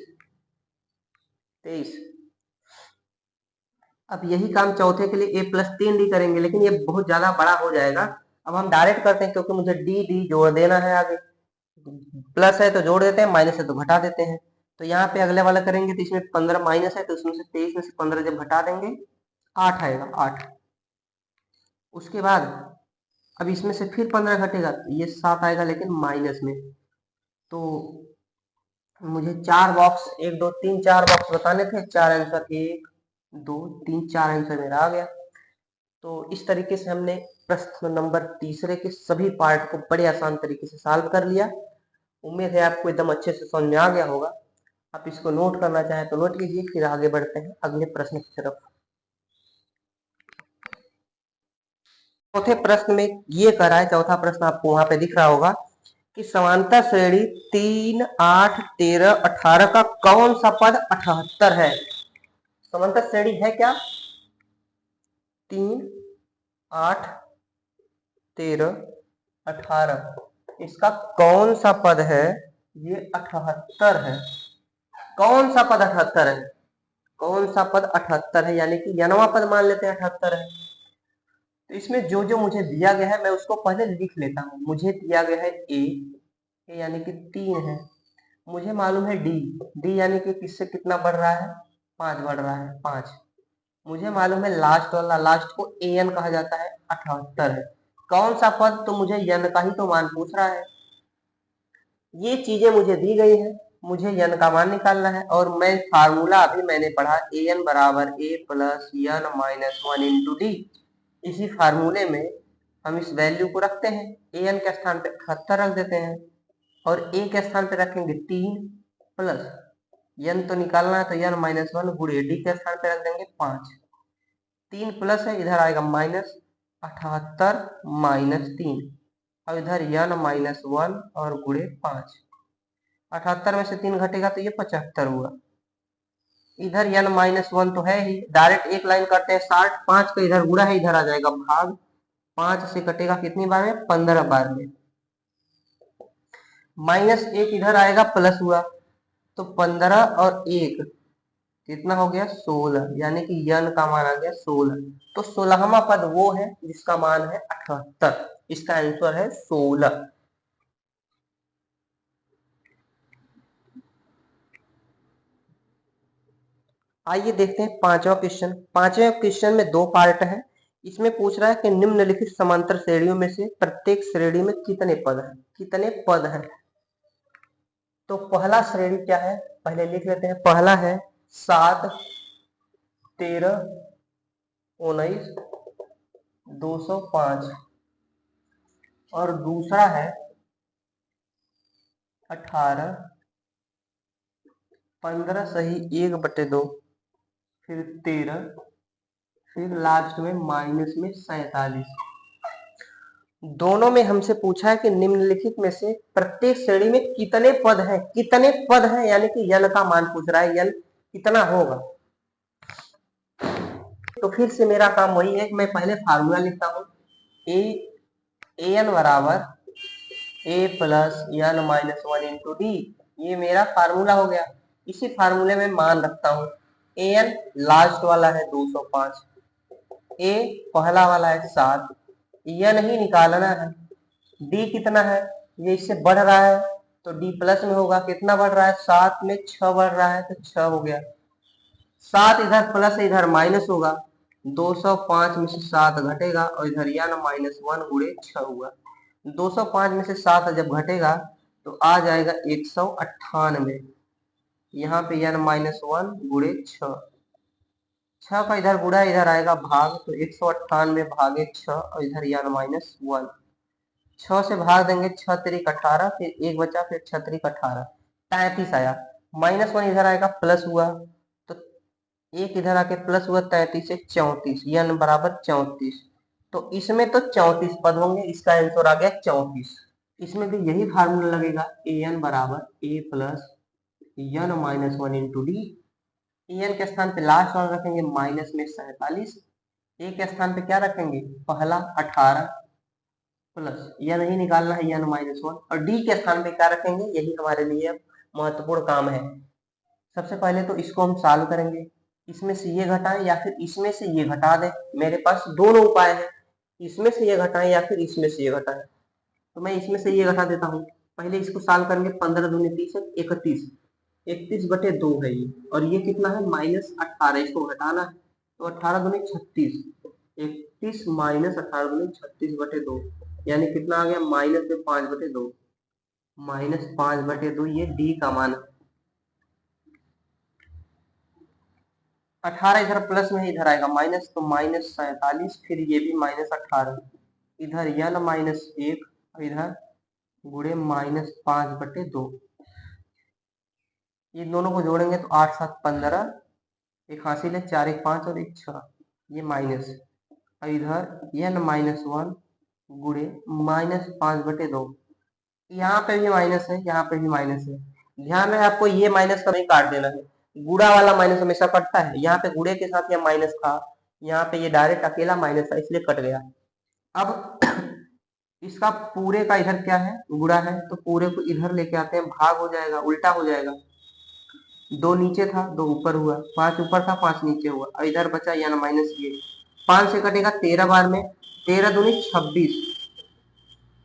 अब यही काम चौथे के लिए A प्लस 3D करेंगे, लेकिन ये बहुत ज्यादा बड़ा हो जाएगा। अब हम डायरेक्ट करते हैं, क्योंकि मुझे डी डी जोड़ देना है आगे, प्लस है तो जोड़ देते हैं, माइनस है तो घटा देते हैं। तो यहाँ पे अगले वाला करेंगे तो इसमें 15 माइनस है तो उसमें से 23 में से 15 जब घटा देंगे 8 आएगा, 8। उसके बाद अब इसमें से फिर 15 घटेगा तो ये 7 आएगा, लेकिन माइनस में। तो मुझे 4 बॉक्स, 1 2 3 4 बॉक्स बताने थे, 4 आंसर, 1 2 3 4 आंसर मेरा आ गया। तो इस तरीके से हमने प्रश्न नंबर तीसरे के सभी पार्ट को बड़े आसान तरीके से सॉल्व कर लिया। उम्मीद है आपको एकदम अच्छे से समझ में आ गया होगा। आप इसको नोट करना चाहें तो नोट कीजिए, फिर आगे बढ़ते हैं अगले प्रश्न की तरफ। चौथे प्रश्न में ये कह रहा है, चौथा प्रश्न आपको वहां पे दिख रहा होगा कि समांतर श्रेणी 3 8 13 18 का कौन सा पद 78 है। समांतर श्रेणी है क्या, 3 8 13 18, इसका कौन सा पद है, ये 78 है। कौन सा पद 78 है, कौन सा पद 78 है, यानी कि नवा पद मान लेते हैं 78 है। तो इसमें जो जो मुझे दिया गया है मैं उसको पहले लिख लेता हूँ। मुझे दिया गया है ए यानी कि 3 है, मुझे मालूम है डी, डी यानी कि किससे कितना बढ़ रहा है 5 बढ़ रहा है 5। मुझे मालूम है लास्ट वाला, लास्ट को एन कहा जाता है, 78 है। कौन सा पद, तो मुझे यन का ही तो मान पूछ रहा है। ये चीजें मुझे दी गई है, मुझे यन का मान निकालना है, और मैं फार्मूला अभी मैंने पढ़ा ए एन बराबर a plus n minus one into d. इसी फार्मूले में हम इस वैल्यू को रखते हैं, ए एन के स्थान पे 78 रख देते हैं, और ए के स्थान पे रखेंगे 3 प्लस यन तो निकालना है, तो यन माइनस वन गुड़े डी के स्थान पे रख देंगे 5। 3 प्लस है, इधर आएगा माइनस 78 माइनस 3, और इधर यन माइनस वन और गुड़े 5। 78 में से 3 घटेगा तो ये 75 हुआ। इधर यन माइनस वन तो है ही, डायरेक्ट एक लाइन करते हैं 60, 5 का इधर गुड़ा है, इधर आ जाएगा भाग, 5 से कटेगा कितनी बार में, 15 बार में। माइनस 1 इधर आएगा प्लस हुआ, तो 15 और 1 कितना हो गया, 16, यानी कि यन का मान आ गया 16। तो 16वां पद वो है जिसका मान है 78, इसका आंसर है 16। आइए देखते हैं पांचवा क्वेश्चन। पांचवें क्वेश्चन में दो पार्ट है। इसमें पूछ रहा है कि निम्नलिखित समांतर श्रेणियों में से प्रत्येक श्रेणी में कितने पद हैं, कितने पद हैं। तो पहला श्रेणी क्या है, पहले लिख लेते हैं। पहला है 7, 13, 19, 205, और दूसरा है 18, 15 सही 1/2, फिर 13, फिर लास्ट में माइनस में 47। दोनों में हमसे पूछा है कि निम्नलिखित में से प्रत्येक श्रेणी में कितने पद हैं, कितने पद हैं, यानी कि यन का मान पूछ रहा है, यन कितना होगा। तो फिर से मेरा काम वही है कि मैं पहले फार्मूला लिखता हूं, ए एन बराबर a plus n minus one into d. ये मेरा फार्मूला हो गया। इसी फार्मूले में मान रखता हूं, ए एन लास्ट वाला है 205, ए पहला वाला है 7, यन ही निकालना है। डी कितना है, ये इससे बढ़ रहा है तो डी प्लस में होगा, कितना बढ़ रहा है, 7 में 6 बढ़ रहा है, तो 6 हो गया। 7 इधर प्लस है, इधर माइनस होगा, 205 में से 7 घटेगा, और इधर यन माइनस वन गुड़े 6 हुआ। 205 में से 7 जब घटेगा तो आ जाएगा 198। यहाँ पे यन माइनस वन गुड़े 6, 6 का इधर गुड़ा इधर आएगा भाग, तो 198 भागे 6, और इधर यन माइनस वन, 6 से भाग देंगे, 6 3 18, फिर 1 बचा, फिर 6 3 18, 33 आया। माइनस वन इधर आएगा प्लस हुआ, तो एक इधर आके प्लस हुआ, 33 से 34, यन बराबर 34। तो इसमें तो 34 पद होंगे, इसका आंसर आ गया 34। इसमें भी यही फार्मूला लगेगा, ए एन बराबर a plus n minus one into d. एन के स्थान पे लास्ट वाला रखेंगे माइनस में 47, ए के स्थान पे क्या रखेंगे, पहला 18 प्लस यह नहीं निकालना है, यन माइनस वन, और डी के स्थान पे क्या रखेंगे, यही हमारे लिए महत्वपूर्ण काम है। सबसे पहले तो इसको हम सॉल्व करेंगे, इसमें से ये घटाएं या फिर इसमें से ये घटा दें। मेरे पास दोनों उपाय है, इसमें से ये घटाएं या फिर इसमें से ये घटाएं। तो मैं इसमें से ये घटा देता हूँ। पहले इसको सॉल्व करेंगे, 15 दूनी 30 है, 31, 31/2 है ये, और ये कितना है माइनस 18, इसको घटाना है, तो 18 दूनी 36, 31 माइनस 18 दूनी 36/2, यानी कितना आ गया, माइनस में 5/2, माइनस 5/2, ये डी का मान है। 18 इधर प्लस में इधर आएगा माइनस, तो माइनस 47, फिर ये भी माइनस 18, इधर यन माइनस 1, इधर गुड़े माइनस 5/2। ये दोनों को जोड़ेंगे तो 8 7 15, एक हासिल है, 4 1 5 और 1 6, ये माइनस, और इधर यन माइनस वन गुड़े माइनस 5/2। यहाँ पे भी माइनस है, यहाँ पे भी माइनस है। ध्यान है आपको, ये माइनस का नहीं काट देना है, गुड़ा वाला माइनस हमेशा कटता है। यहाँ पे गुड़े के साथ यह माइनस था, यहाँ पे ये डायरेक्ट अकेला माइनस था, इसलिए कट गया। अब इसका पूरे का इधर क्या है, गुड़ा है, तो पूरे को इधर लेके आते हैं, भाग हो जाएगा, उल्टा हो जाएगा। 2 नीचे था 2 ऊपर हुआ, 5 ऊपर था 5 नीचे हुआ, और इधर बचा यन माइनस ये, 5 से कटेगा 13 बार में, 13 दूनी 26,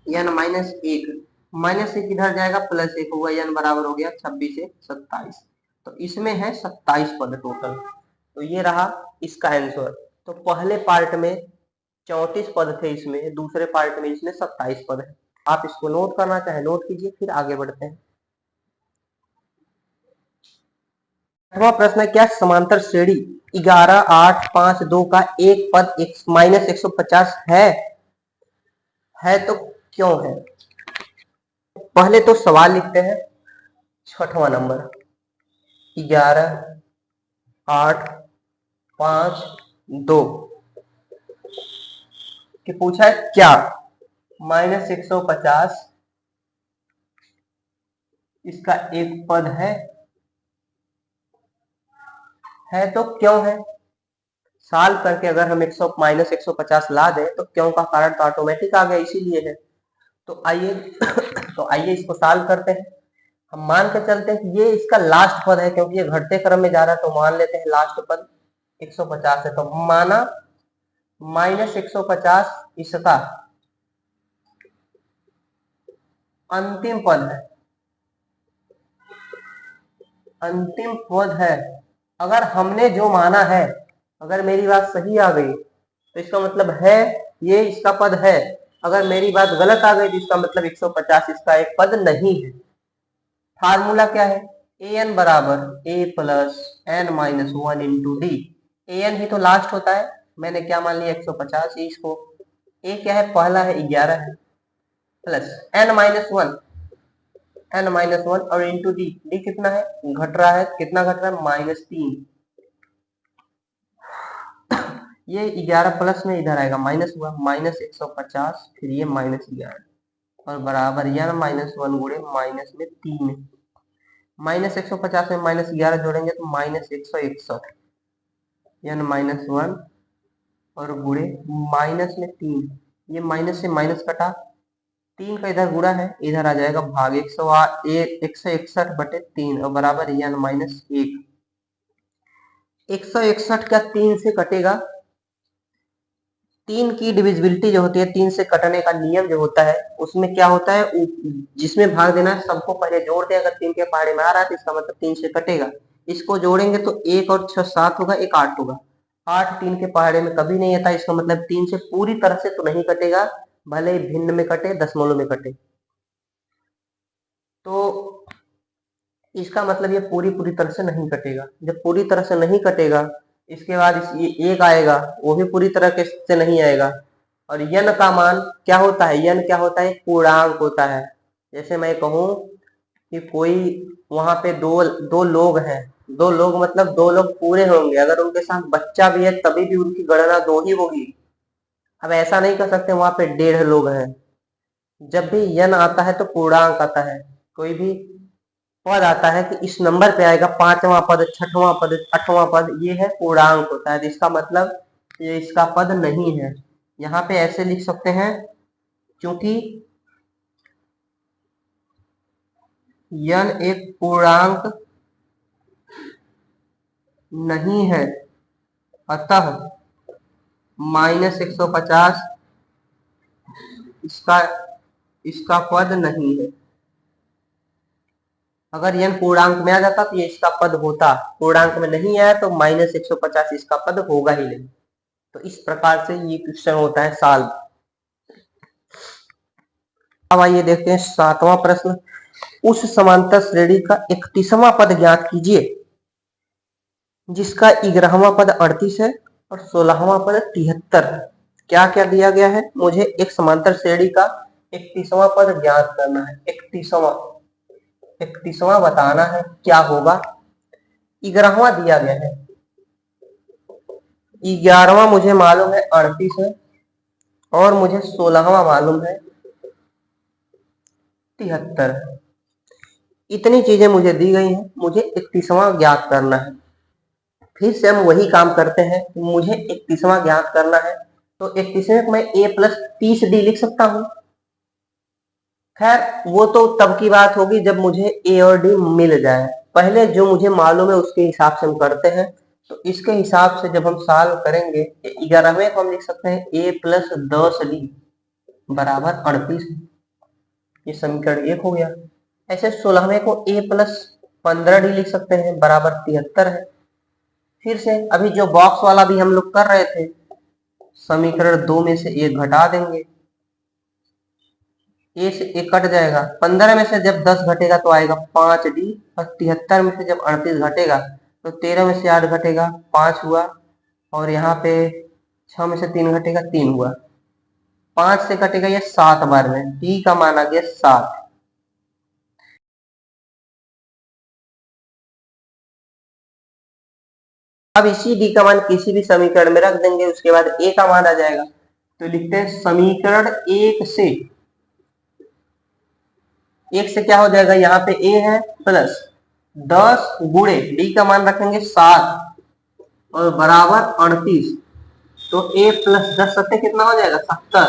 यन -1, -1 इधर जाएगा, +1 हुआ, यन बराबर हो गया 26 से 27। तो इसमें है 27 पद टोटल। तो ये रहा इसका आंसर। तो पहले पार्ट में 34 पद थे, इसमें दूसरे पार्ट में इसमें 27 पद है। आप इसको नोट करना चाहे नोट कीजिए, फिर आगे बढ़ते हैं। छठवां प्रश्न है, क्या समांतर श्रेणी 11, 8, 5, 2 का एक पद माइनस 150 है तो क्यों है? पहले तो सवाल लिखते हैं। छठवां नंबर 11, 8, 5, 2 कि पूछा है क्या माइनस 150 इसका एक पद है तो क्यों है? सॉल्व करके अगर हम माइनस 150 ला दें तो क्यों का कारण तो ऑटोमेटिक आ गया, इसीलिए है। तो आइए तो आइए इसको सॉल्व करते हैं। हम मान के चलते हैं कि ये इसका लास्ट पद है, क्योंकि ये घटते क्रम में जा रहा है, तो मान लेते हैं लास्ट पद 150 है। तो माना माइनस 150 इसका अंतिम पद है, अंतिम पद है। अगर हमने जो माना है, अगर मेरी बात सही आ गई तो इसका मतलब है ये इसका पद है। अगर मेरी बात गलत आ गई तो इसका मतलब 150 इसका एक पद नहीं है। फार्मूला क्या है? ए एन बराबर a plus N minus 1 into d. A n ही तो लास्ट होता है, मैंने क्या मान लिया 150। इसको ए क्या है? पहला है 11 है, plus N minus 1, N minus 1 और इंटू डी। डी कितना है? घट रहा है, कितना घट रहा है? -3। ये 11 प्लस में इधर आएगा माइनस हुआ, माइनस 150, फिर ये -11 और बराबर यार -1 गुणे माइनस में 3। माइनस 150 में -11 जोड़ेंगे तो -161 यानी -1 और गुणे माइनस में 3। ये माइनस से माइनस कटा, 3 का इधर गुणा है, इधर आ जाएगा भाग 161/3 और बराबर यानी -1। 161 का 3 से कटेगा। 3 की डिविजिबिलिटी जो होती है, 3 से कटने का नियम जो होता है, उसमें क्या होता है, जिसमें भाग देना है सबको पहले जोड़ दे। अगर 3 के पहाड़े में आ रहा है तो इसका मतलब 3 से कटेगा। इसको जोड़ेंगे तो 1 और 6 7 होगा, 1 8 होगा। 8 3 के पहाड़े में कभी नहीं आता, इसका मतलब 3 से पूरी तरह से तो नहीं कटेगा, भले ही भिन्न में कटे, दशमलव में कटे। तो इसका मतलब ये पूरी तरह से नहीं कटेगा। जब पूरी तरह से नहीं कटेगा, इसके बाद ये एक आएगा, वो भी पूरी तरह के से नहीं आएगा। और यन का मान क्या होता है? यन क्या होता है? पूर्णांक होता है। जैसे मैं कहूं कि कोई वहां पे दो दो लोग हैं, दो लोग मतलब दो लोग पूरे होंगे, अगर उनके साथ बच्चा भी है तभी भी उनकी गणना 2 ही होगी। अब ऐसा नहीं कर सकते वहां पे 1.5 लोग हैं। जब भी यन आता है तो पूर्णांक आता है। कोई भी पद आता है कि इस नंबर पे आएगा, 5वां पद, 6वां पद, 8वां पद, ये है पूर्णांक होता है। इसका मतलब ये इसका पद नहीं है। यहाँ पे ऐसे लिख सकते हैं, क्योंकि यन एक पूर्णांक नहीं है, अतः -150 इसका इसका पद नहीं है। अगर यन पूर्णांक में आ जाता तो ये इसका पद होता, पूर्णांक में नहीं आया तो -150 इसका पद होगा ही नहीं। तो इस प्रकार से ये क्वेश्चन होता है सॉल्व। अब आइए देखते हैं 7वां प्रश्न। उस समांतर श्रेणी का 31वां पद ज्ञात कीजिए जिसका 11वां पद 38 है और 16वां पद 73 है। क्या क्या दिया गया है? मुझे एक समांतर श्रेणी का 31वां पद ज्ञात करना है। 31वां बताना है क्या होगा। 11वां दिया गया है, 11वां मुझे मालूम है 38 है और मुझे 16वां मालूम है 73 है। इतनी चीजें मुझे दी गई हैं, मुझे 31वां ज्ञात करना है। फिर से हम वही काम करते हैं, मुझे 31वां ज्ञात करना है। तो 31वें को मैं a प्लस 30d लिख सकता हूं। खैर वो तो तब की बात होगी जब मुझे a और d मिल जाए। पहले जो मुझे मालूम है उसके हिसाब से हम करते हैं। तो इसके हिसाब से जब हम सॉल्व करेंगे, 11वें को हम लिख सकते हैं a प्लस 10d बराबर 38। ये समीकरण 1 हो गया। ऐसे 16वें को a प्लस 15d लिख सकते हैं, बराबर 73 है। फिर से अभी जो बॉक्स वाला भी हम लोग कर रहे थे, समीकरण 2 में से 1 घटा देंगे, ए से 1 कट जाएगा। 15 में से जब 10 घटेगा तो आएगा 5d, और 73 में से जब 38 घटेगा तो 13 में से 8 घटेगा 5 हुआ, और यहाँ पे 6 में से 3 घटेगा 3 हुआ, 5 से कटेगा ये 7 बार में, डी का मान आ गया 7। अब इसी डी का मान किसी भी समीकरण में रख देंगे, उसके बाद ए का मान आ जाएगा। तो लिखते हैं समीकरण 1 से क्या हो जाएगा, यहाँ पे ए है प्लस 10 गुणे डी का मान रखेंगे 7 और बराबर 38, तो ए प्लस 10 सत्ते कितना हो जाएगा 70,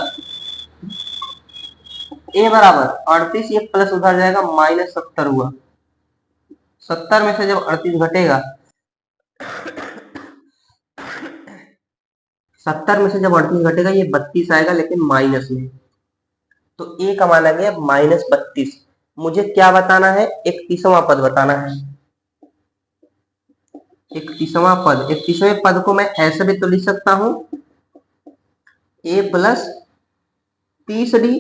ए बराबर 38, ये प्लस उधर जाएगा -70 हुआ। 70 में से जब 38 घटेगा, 70 में से जब 38 घटेगा ये 32 आएगा, लेकिन माइनस में, तो ए का मान आ गया -32। मुझे क्या बताना है, 31वां पद बताना है। 31वां पद, 31वें पद को मैं ऐसे भी तो लिख सकता हूं, ए प्लस 30d,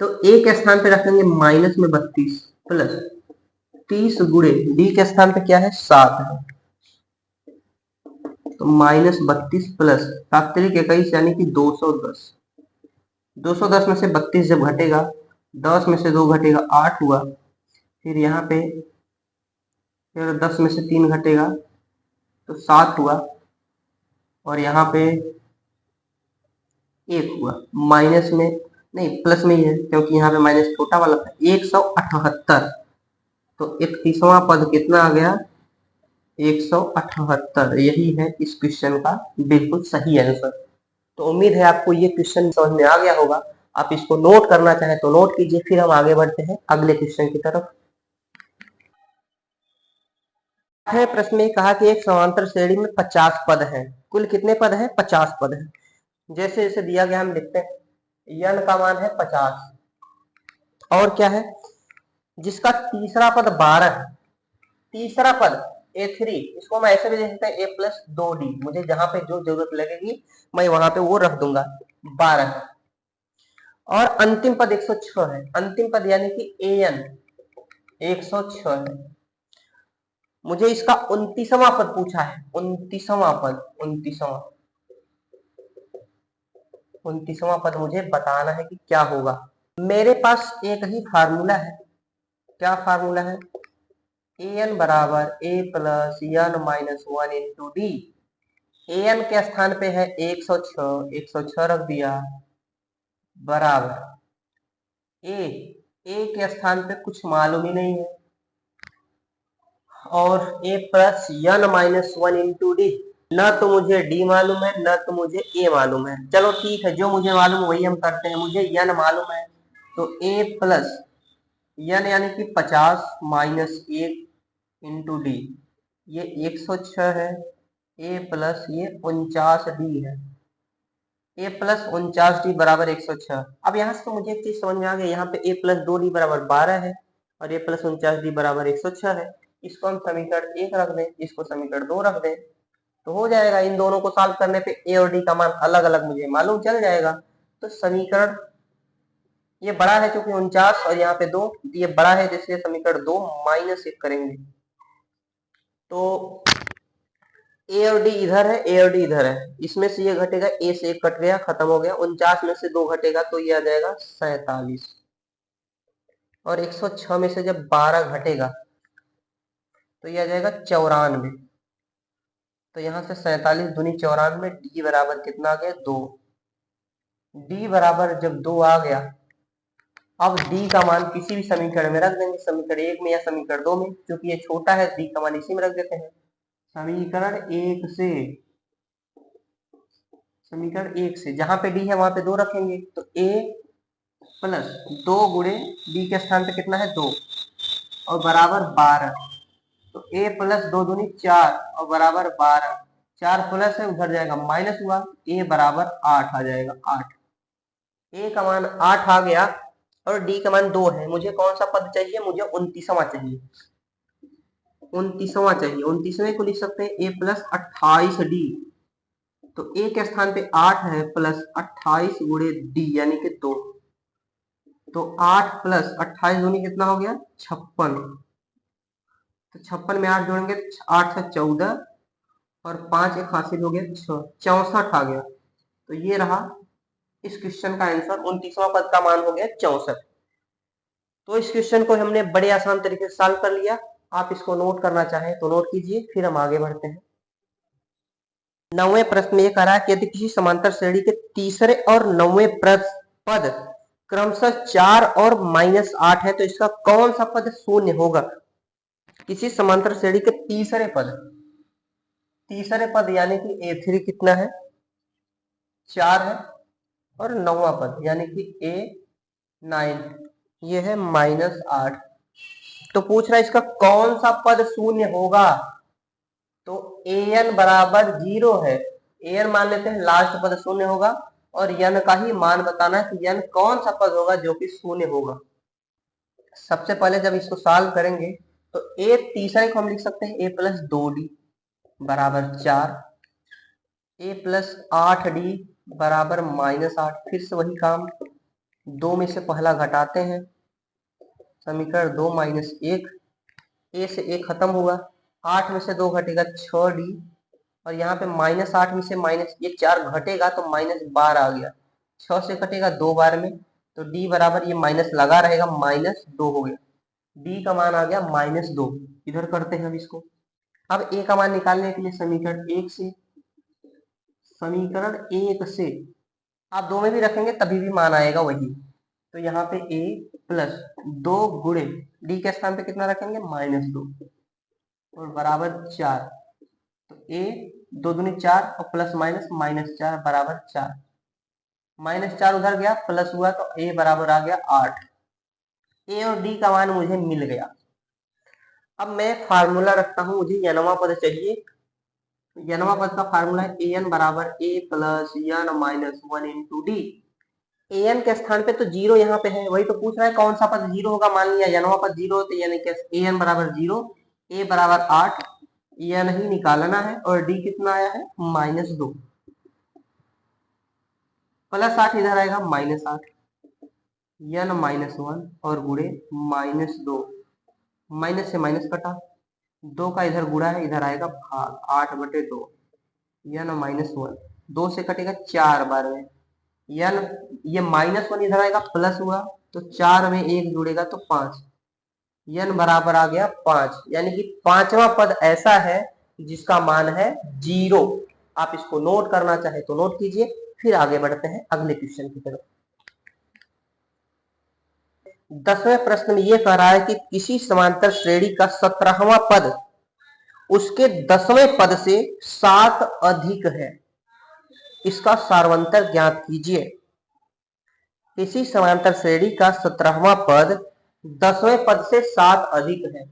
तो ए के स्थान पे रखेंगे माइनस में 32 प्लस 30 गुणे डी के स्थान पे क्या है 7 है, तो -32 प्लस 7×21 यानी कि 210। 210 में से 32 जब घटेगा, 10 में से 2 घटेगा 8 हुआ, फिर यहाँ पे फिर 10 में से 3 घटेगा तो 7 हुआ, और यहाँ पे 1 हुआ, माइनस में नहीं प्लस में ही है क्योंकि यहाँ पे माइनस छोटा वाला था, 178। तो 31वां पद कितना आ गया 178, यही है इस क्वेश्चन का बिल्कुल सही आंसर। तो उम्मीद है आपको ये क्वेश्चन समझ में आ गया होगा। आप इसको नोट करना चाहें तो नोट कीजिए, फिर हम आगे बढ़ते हैं अगले क्वेश्चन की तरफ। है प्रश्न में कहा कि एक समांतर श्रेणी में 50 पद हैं, कुल कितने पद हैं 50 पद हैं। जैसे जैसे दिया गया हम लिखते हैं यन का मान है 50, और क्या है जिसका तीसरा पद 12 है, तीसरा पद A3, इसको मैं ऐसे भी लिख सकता है A प्लस 2D, मुझे जहां पे जो जरूरत लगेगी मैं वहां पे वो रख दूंगा 12। और अंतिम पद 106 है, अंतिम पद यानी कि AN 106 है। मुझे इसका 29वां पद पूछा है, 29वां पद, 29वां पद मुझे बताना है कि क्या होगा। मेरे पास एक ही फार्मूला है, क्या फार्मूला है, an बराबर a plus n minus 1 into D. an के स्थान पे है 106, 106 रख दिया, बराबर a के स्थान पे कुछ मालूम ही नहीं है, और a plus n minus 1 into D, न तो मुझे d मालूम है न तो मुझे a मालूम है। चलो ठीक है, जो मुझे मालूम वही हम करते हैं। मुझे n मालूम है, तो a प्लस n यानी कि 50 माइनस 1 इंटू डी, ये 106 है, a प्लस ये 49d है, a प्लस 49d बराबर 106। अब यहाँ से तो मुझे एक चीज समझ में आ गया, यहाँ पे a प्लस 2d बराबर 12 है और a प्लस 49d बराबर 106 है। इसको हम समीकरण 1 रख दें, इसको समीकरण 2 रख दें, तो हो जाएगा। इन दोनों को सॉल्व करने पे a और d का मान अलग अलग मुझे मालूम चल जाएगा। तो समीकरण ये बड़ा है क्योंकि 49 और यहाँ पे 2, ये बड़ा है जिसलिए समीकरण 2 -1 करेंगे, तो ए और डी इधर है, ए और डी इधर है, इसमें से ये घटेगा, ए से 1 कट गया, खत्म हो गया। 49 में से 2 घटेगा तो ये आ जाएगा 47, और 106 में से जब 12 घटेगा तो ये आ जाएगा 94। तो यहाँ से 47 दूनी 94, डी बराबर कितना आ गया 2। डी बराबर जब 2 आ गया, अब डी का मान किसी भी समीकरण में रख देंगे, समीकरण 1 में या समीकरण 2 में, क्योंकि ये छोटा है डी का मान इसी में रख देते हैं। समीकरण 1 से, समीकरण 1 से जहां पे डी है वहां पे 2 रखेंगे, तो a प्लस 2 गुणे डी के स्थान पे कितना है 2 और बराबर 12, तो a प्लस 2 दूनी 4 और बराबर 12, 4 प्लस है उधर जाएगा माइनस हुआ, a बराबर 8 आ जाएगा, 8, a का मान 8 आ गया। और डी का मान 2 है। मुझे कौन सा पद चाहिए? मुझे 29वां चाहिए। 29वां चाहिए। 29वें को लिख सकते हैं a प्लस 28d। तो a के स्थान पे 8 है प्लस 28 गुणे d यानी कि 2। तो 8 प्लस 28 दूनी कितना हो गया? 56। तो 56 में 8 जोड़ेंगे 8 से 14 और 5 एक हासिल हो गया 6, 64 आ गया। तो ये रहा इस क्वेश्चन का आंसर। 29वां पद का मान हो गया 64। तो इस क्वेश्चन को हमने बड़े आसान तरीके से सॉल्व कर लिया। आप इसको नोट करना चाहें तो नोट कीजिए, फिर हम आगे बढ़ते हैं। 9वें प्रश्न में ये कह रहा है कि यदि किसी समांतर श्रेणी के तीसरे और 9वें पद क्रमशः 4 और -8 है तो इसका कौन सा पद शून्य होगा? किसी समांतर श्रेणी के तीसरे पद यानी कि A3 कितना है? 4 है और 9वां पद यानी कि A9 ये है -8। तो पूछ रहा है इसका कौन सा पद शून्य होगा? तो an बराबर 0 है। an मान लेते हैं लास्ट पद शून्य होगा और n का ही मान बताना है कि n कौन सा पद होगा जो कि शून्य होगा। सबसे पहले जब इसको सॉल्व करेंगे तो a तीसरे को हम लिख सकते हैं a प्लस 2d बराबर 4, a प्लस 8d बराबर -8। फिर से वही काम, 2 में से पहला घटाते हैं, समीकरण 2 माइनस 1, a से a खत्म हुआ, 8 में से 2 घटेगा 6d और यहाँ पे -8 में से -1 4 घटेगा तो -12 आ गया। 6 से घटेगा 2 बार में तो d बराबर ये माइनस लगा रहेगा -2 हो गया। d का मान आ गया -2। इधर करते हैं अब इसको। अब a का मान निकालने के लिए समीकरण 1 से आप 2 में भी रखेंगे तभी भी मान आएगा वही। तो यहाँ पे a प्लस 2 गुणे d के स्थान पे कितना रखेंगे? -2 और बराबर 4। तो a 2 दूनी 4 और प्लस माइनस -4 बराबर 4। -4 उधर गया प्लस हुआ तो a बराबर आ गया 8। a और d का मान मुझे मिल गया। अब मैं फार्मूला रखता हूं, मुझे n वां पद चाहिए। n वां पद का फार्मूला है an बराबर a plus n minus 1 into D. an के स्थान पे तो 0 यहाँ पे है, वही तो पूछ रहा है कौन सा पद 0 होगा। मान लिया n वां पद 0 तो यानी कि an बराबर 0, a बराबर 8, n ही निकालना है और d कितना आया है? -2 प्लस 8 इधर आएगा -8, n -1 और गुणे -2, माइनस से माइनस कटा, 2 का इधर गुणा है, इधर आएगा भाग 8/2, n -1, 2 से कटेगा 4 बार में, n ये -1 इधर आएगा प्लस हुआ तो 4 में 1 जुड़ेगा तो 5, n बराबर आ गया 5। यानी कि 5वां पद ऐसा है जिसका मान है 0। आप इसको नोट करना चाहे तो नोट कीजिए, फिर आगे बढ़ते हैं अगले क्वेश्चन की तरफ। 10वें प्रश्न में यह कह रहा है कि किसी समांतर श्रेणी का 17वां पद उसके 10वें पद से 7 अधिक है, इसका सारवंतर ज्ञात कीजिए। किसी समांतर श्रेणी का 17वां पद 10वें पद से 7 अधिक है।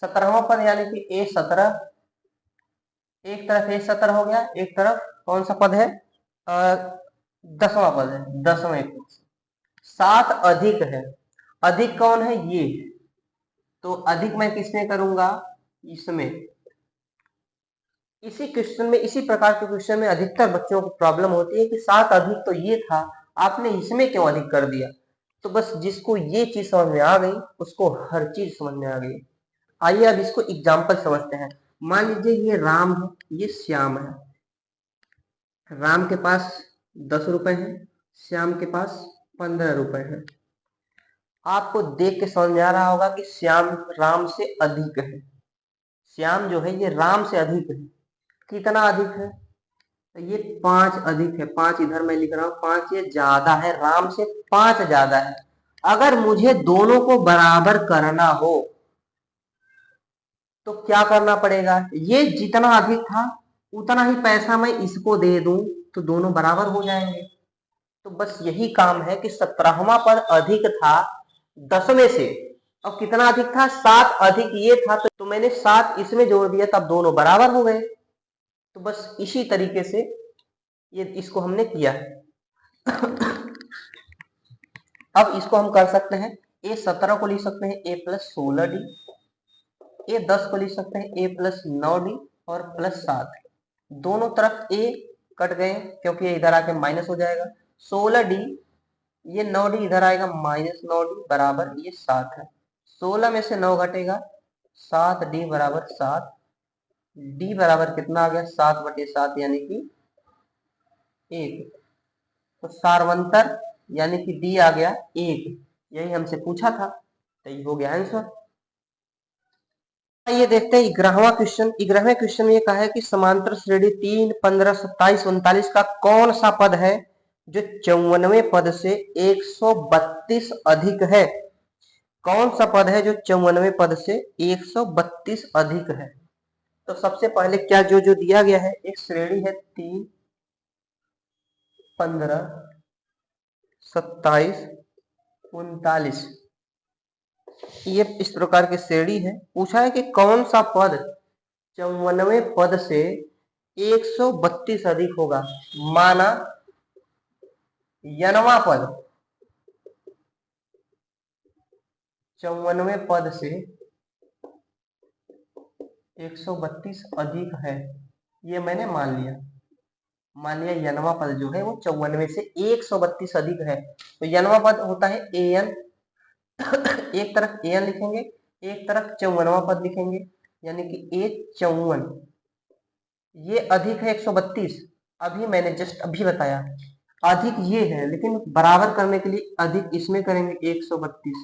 17वां पद यानी कि A17, एक तरफ A17 हो गया, एक तरफ कौन सा पद है? 10वां पद है, 10वें पद 7 अधिक है। अधिक कौन है? ये। तो अधिक मैं किसमें करूंगा? इसमें। इसी क्वेश्चन में, इसी प्रकार के क्वेश्चन में अधिकतर बच्चों को प्रॉब्लम होती है कि 7 अधिक तो ये था, आपने इसमें क्यों अधिक कर दिया। तो बस जिसको ये चीज समझ में आ गई उसको हर चीज समझ में आ गई। आइए अब इसको एग्जाम्पल समझते हैं। मान लीजिए ये राम है, ये श्याम है। राम के पास 10 रुपए है, श्याम के पास 15 रुपए है। आपको देख के समझ में आ रहा होगा कि श्याम राम से अधिक है। श्याम जो है ये राम से अधिक है। कितना अधिक है? तो ये 5 अधिक है। 5 इधर मैं लिख रहा हूं, 5 ये ज्यादा है, राम से 5 ज्यादा है। अगर मुझे दोनों को बराबर करना हो तो क्या करना पड़ेगा? ये जितना अधिक था उतना ही पैसा मैं इसको दे दूं तो दोनों बराबर हो जाएंगे। तो बस यही काम है कि 17वां पद अधिक था 10वें से, और कितना अधिक था? 7 अधिक ये था, तो मैंने 7 इसमें जोड़ दिया तब दोनों बराबर हो गए। तो बस इसी तरीके से ये इसको हमने किया है। अब इसको हम कर सकते हैं, ए 17 को लिख सकते हैं ए प्लस 16d, ए 10 को लिख सकते हैं ए प्लस 9d और प्लस 7। दोनों तरफ ए कट गए क्योंकि ये इधर आके माइनस हो जाएगा। 16d, ये 9d इधर आएगा माइनस 9d बराबर ये 7 है। 16 में से 9 घटेगा, 7d बराबर 7। d बराबर कितना आ गया, 7/7 यानी कि 1। तो सार्वंतर यानी कि d आ गया 1। यही हमसे पूछा था, तो ये हो गया आंसर। ये देखते हैं 11वां क्वेश्चन। 11वें क्वेश्चन में ये कहा है कि समांतर श्रेणी 3, 15, 27, 39 का कौन सा पद है जो 54वें पद से 132 अधिक है। कौन सा पद है जो 54वें पद से 132 अधिक है। तो सबसे पहले क्या जो जो दिया गया है, एक श्रेणी है 3, 15, 27, 39, ये इस प्रकार की श्रेणी है। पूछा है कि कौन सा पद 54वें पद से 132 अधिक होगा। माना यनवा पद 54वें पद से 132 अधिक है, ये मैंने मान लिया। यनवा पद जो है वो 54वें से 132 अधिक है। तो यनवा पद होता है an, एक तरफ an लिखेंगे, एक तरफ 54वां पद लिखेंगे, यानी कि a54, ये अधिक है 132। अभी मैंने जस्ट अभी बताया अधिक ये है, लेकिन बराबर करने के लिए अधिक इसमें करेंगे 132।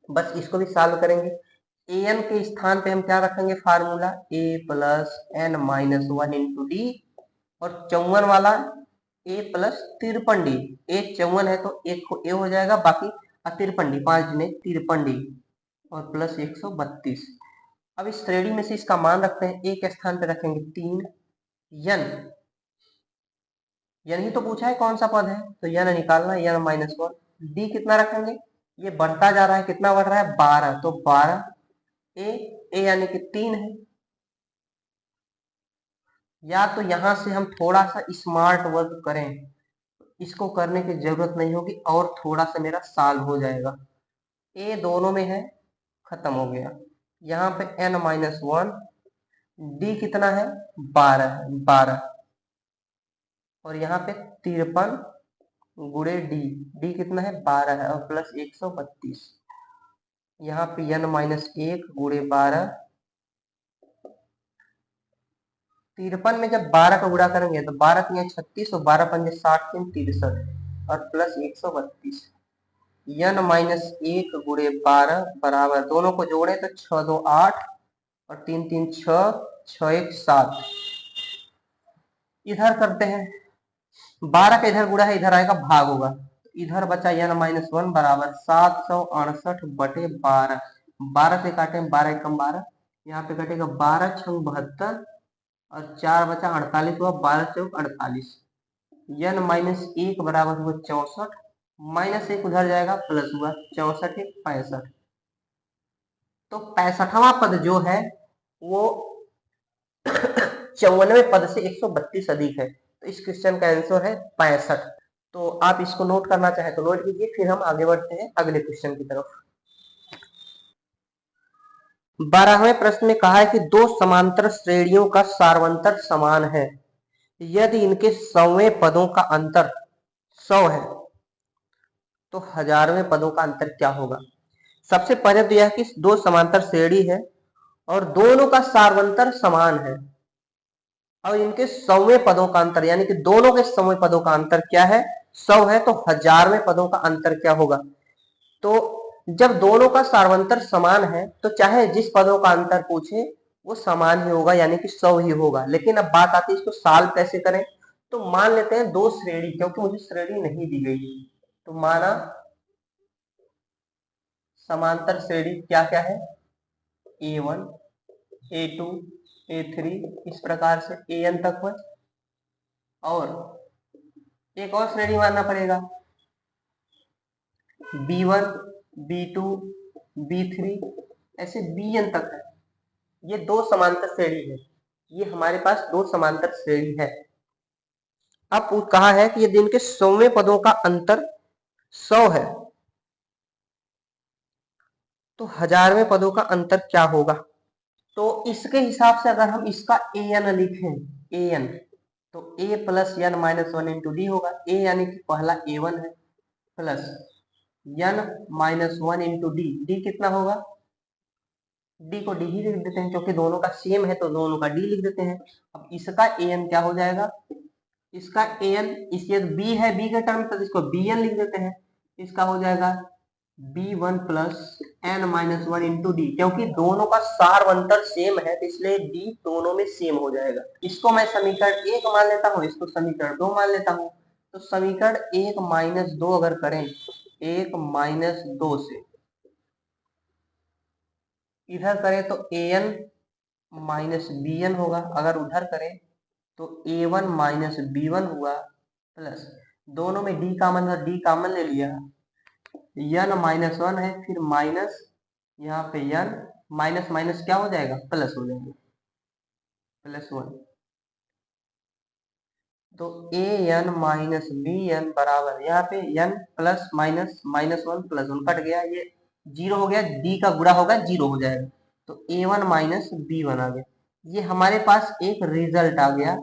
बस इसको भी सॉल्व करेंगे। an के स्थान पे हम क्या रखेंगे, formula a plus n minus 1 into D, और 54 वाला a प्लस 53d। a 54 है तो एक को a हो जाएगा, बाकी 53d, 5 ने 53d और प्लस 132। अब इस श्रेणी में से इसका मान रखते हैं, a के स्थान पे रखेंगे 3, n ही तो पूछा है कौन सा पद है, तो n निकालना, n माइनस 1। d कितना रखेंगे, ये बढ़ता जा रहा है, कितना बढ़ रहा है 12, तो 12 a यानी कि 3 है। या तो यहां से हम थोड़ा सा स्मार्ट वर्क करें, इसको करने की जरूरत नहीं होगी और थोड़ा सा मेरा सॉल्व हो जाएगा। ए दोनों में है, खत्म हो गया। यहाँ पे n माइनस 1, डी कितना है 12 है, 12, और यहाँ पे 53 गुणे डी, डी कितना है 12 है और प्लस 132। यहाँ पे n माइनस 1 गुणे 12, 53 में जब 12 का गुणा करेंगे तो 12 3 36 और 12 पंजे 60 3 63 और प्लस 132। n माइनस 1 गुणे 12 बराबर, दोनों को जोड़े तो 6 2 8 और 3 3 6, 6 1 7। इधर करते हैं, 12 का इधर गुणा है, इधर आएगा भाग होगा, इधर बचा n माइनस 1 बराबर 768/12। 12 से काटे 12 एकम 12, यहाँ पे कटेगा 12 6 72 और 4 बचा 48 हुआ, 12 चौक 48। n माइनस 1 बराबर हुआ 64, माइनस 1 उधर जाएगा, प्लस हुआ 64 1 65। तो 65वां पद जो है वो 54वें पद से 132 अधिक है। तो इस क्वेश्चन का आंसर है 65। तो आप इसको नोट करना चाहे तो नोट कीजिए, फिर हम आगे बढ़ते हैं अगले क्वेश्चन की तरफ। 12वें प्रश्न में कहा है कि दो समांतर श्रेणियों का सार्वंतर समान है यदि इनके 100वें पदों का अंतर 100 है, तो 1000वें पदों का अंतर क्या होगा। सबसे पहले तो यह कि दो समांतर श्रेणी है और दोनों का सार्वंतर समान है, और इनके 100वें पदों का अंतर, यानी कि दोनों के 100वें पदों का अंतर क्या है 100 है, तो 1000वें पदों का अंतर क्या होगा। तो जब दोनों का सार्वंतर समान है तो चाहे जिस पदों का अंतर पूछे वो समान ही होगा, यानी कि 100 ही होगा। लेकिन अब बात आती है इसको सॉल्व कैसे करें। तो मान लेते हैं दो श्रेणी, क्योंकि मुझे श्रेणी नहीं दी गई है, तो माना समांतर श्रेणी क्या क्या है, A1, A2, A3, इस प्रकार से AN तक है। और एक और श्रेणी मानना पड़ेगा B1, B2, B3, ऐसे BN तक है। ये दो समांतर श्रेणी है, ये हमारे पास दो समांतर श्रेणी है। अब कहा है कि यदि इनके 100वें पदों का अंतर 100 है तो हजारवें पदों का अंतर क्या होगा? तो इसके हिसाब से अगर हम इसका an लिखें, an, तो a plus n minus one into D होगा। a यानी कि पहला a1 है, plus n minus one into D, D कितना होगा? डी को डी ही लिख देते हैं क्योंकि दोनों का सेम है तो दोनों का डी लिख देते हैं। अब इसका an क्या हो जाएगा? इसका an, इसके b है, b के टर्म तो इसको bn लिख देते हैं। इसका हो जाएगा b1 plus n minus one into D, क्योंकि दोनों का सारवंतर सेम है तो इसलिए d दोनों में सेम हो जाएगा। इसको मैं समीकरण 1 मान लेता हूँ, इसको समीकरण 2 मान लेता हूँ। तो समीकरण 1 माइनस 2 अगर करें, 1 माइनस 2 से इधर करें तो an माइनस bn होगा, अगर उधर करें तो a1 माइनस b1 हुआ, प्लस दोनों में d कॉमन है, d कॉमन ले लिया, n माइनस वन है, फिर माइनस यहाँ पे n माइनस माइनस क्या हो जाएगा? प्लस हो जाएगा, प्लस वन। तो ए एन माइनस बी एन बराबर यहाँ पे n plus minus minus one plus one cut गया, ये जीरो हो गया, d का गुणा होगा जीरो हो जाएगा, तो a1 माइनस बी वन आ गया। ये हमारे पास एक रिजल्ट आ गया,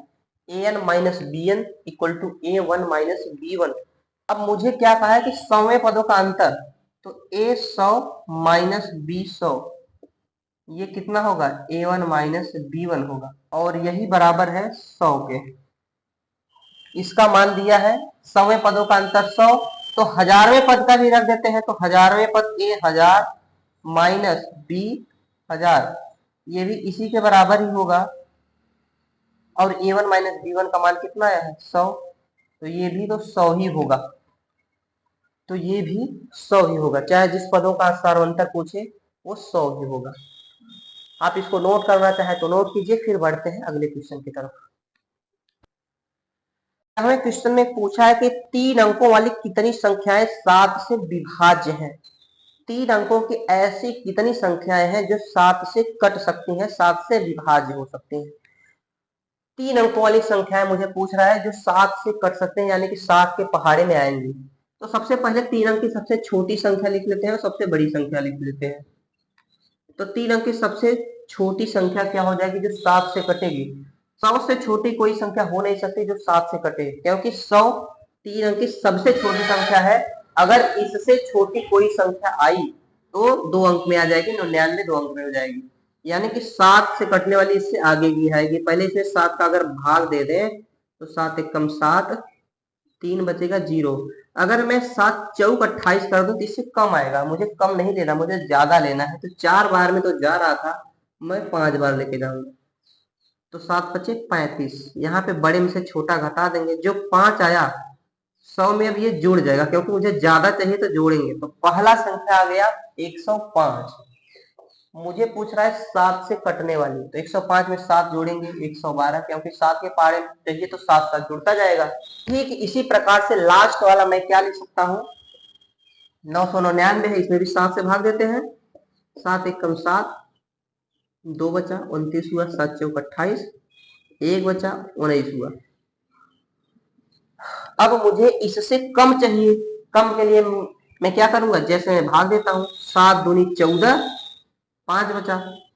a n minus b n equal to a1 minus b one. अब मुझे क्या कहा है कि 100वें पदों का अंतर, तो a 100 माइनस b 100, ये कितना होगा? a1 माइनस b1 होगा, और यही बराबर है 100 के। इसका मान दिया है 100वें पदों का अंतर 100, तो हजारवें पद का भी रख देते हैं, तो हजारवें पद a 1000 माइनस b 1000, ये भी इसी के बराबर ही होगा, और a1 माइनस b1 का मान कितना आया है? 100, तो ये भी तो 100 ही होगा, तो ये भी 100 ही होगा, चाहे जिस पदों का सारवंतर पूछे वो 100 ही होगा। आप इसको नोट करना चाहे तो नोट कीजिए, फिर बढ़ते हैं अगले क्वेश्चन की तरफ। हमें क्वेश्चन में पूछा है कि 3 अंकों वाली कितनी संख्याएं 7 से विभाज्य हैं? 3 अंकों की ऐसी कितनी संख्याएं हैं जो 7 से कट सकती हैं, 7 से विभाज्य हो सकती हैं? 3 अंकों वाली संख्याएं मुझे पूछ रहा है जो 7 से कट सकते हैं, यानी कि 7 के पहाड़े में आएंगी। तो सबसे पहले 3 अंक की सबसे छोटी संख्या लिख लेते हैं और सबसे बड़ी संख्या लिख लेते हैं। तो 3 अंक की सबसे छोटी संख्या क्या हो जाएगी जो 7 से कटेगी? 100 से छोटी कोई संख्या हो नहीं सकती जो 7 से कटे, क्योंकि 100 3 अंक की सबसे छोटी संख्या है। अगर इससे छोटी कोई संख्या आई तो 2 अंक में आ जाएगी, 99 2 अंक में हो जाएगी, यानी कि 7 से कटने वाली इससे आगे की आएगी। पहले इसमें 7 का अगर भाग दे दें तो 7 एकम 7, 3 बचेगा 0। अगर मैं 7 चौक 28 कर दूं तो इससे कम आएगा, मुझे कम नहीं लेना, मुझे ज्यादा लेना है। तो 4 बार में तो जा रहा था, मैं 5 बार लेके जाऊंगा, तो 7 बचे 35। यहाँ पे बड़े में से छोटा घटा देंगे, जो 5 आया 100 में अब ये जुड़ जाएगा, क्योंकि मुझे ज्यादा चाहिए तो जोड़ेंगे। तो पहला संख्या आ गया 105। मुझे पूछ रहा है 7 से कटने वाली, तो 105 में 7 जोड़ेंगे 112, क्योंकि 7 के पहाड़े में चाहिए तो 7 7 जुड़ता जाएगा। ठीक इसी प्रकार से लास्ट वाला मैं क्या लिख सकता हूँ? 999 है, इसमें भी 7 से भाग देते हैं, 7 एकम 7, 2 बचा 29 हुआ, 7 चौक 28, 1 बचा 19 हुआ। अब मुझे इससे कम चाहिए, कम के लिए मैं क्या करूंगा? जैसे मैं भाग देता हूँ, 7 दूनी 14, 5 बचा,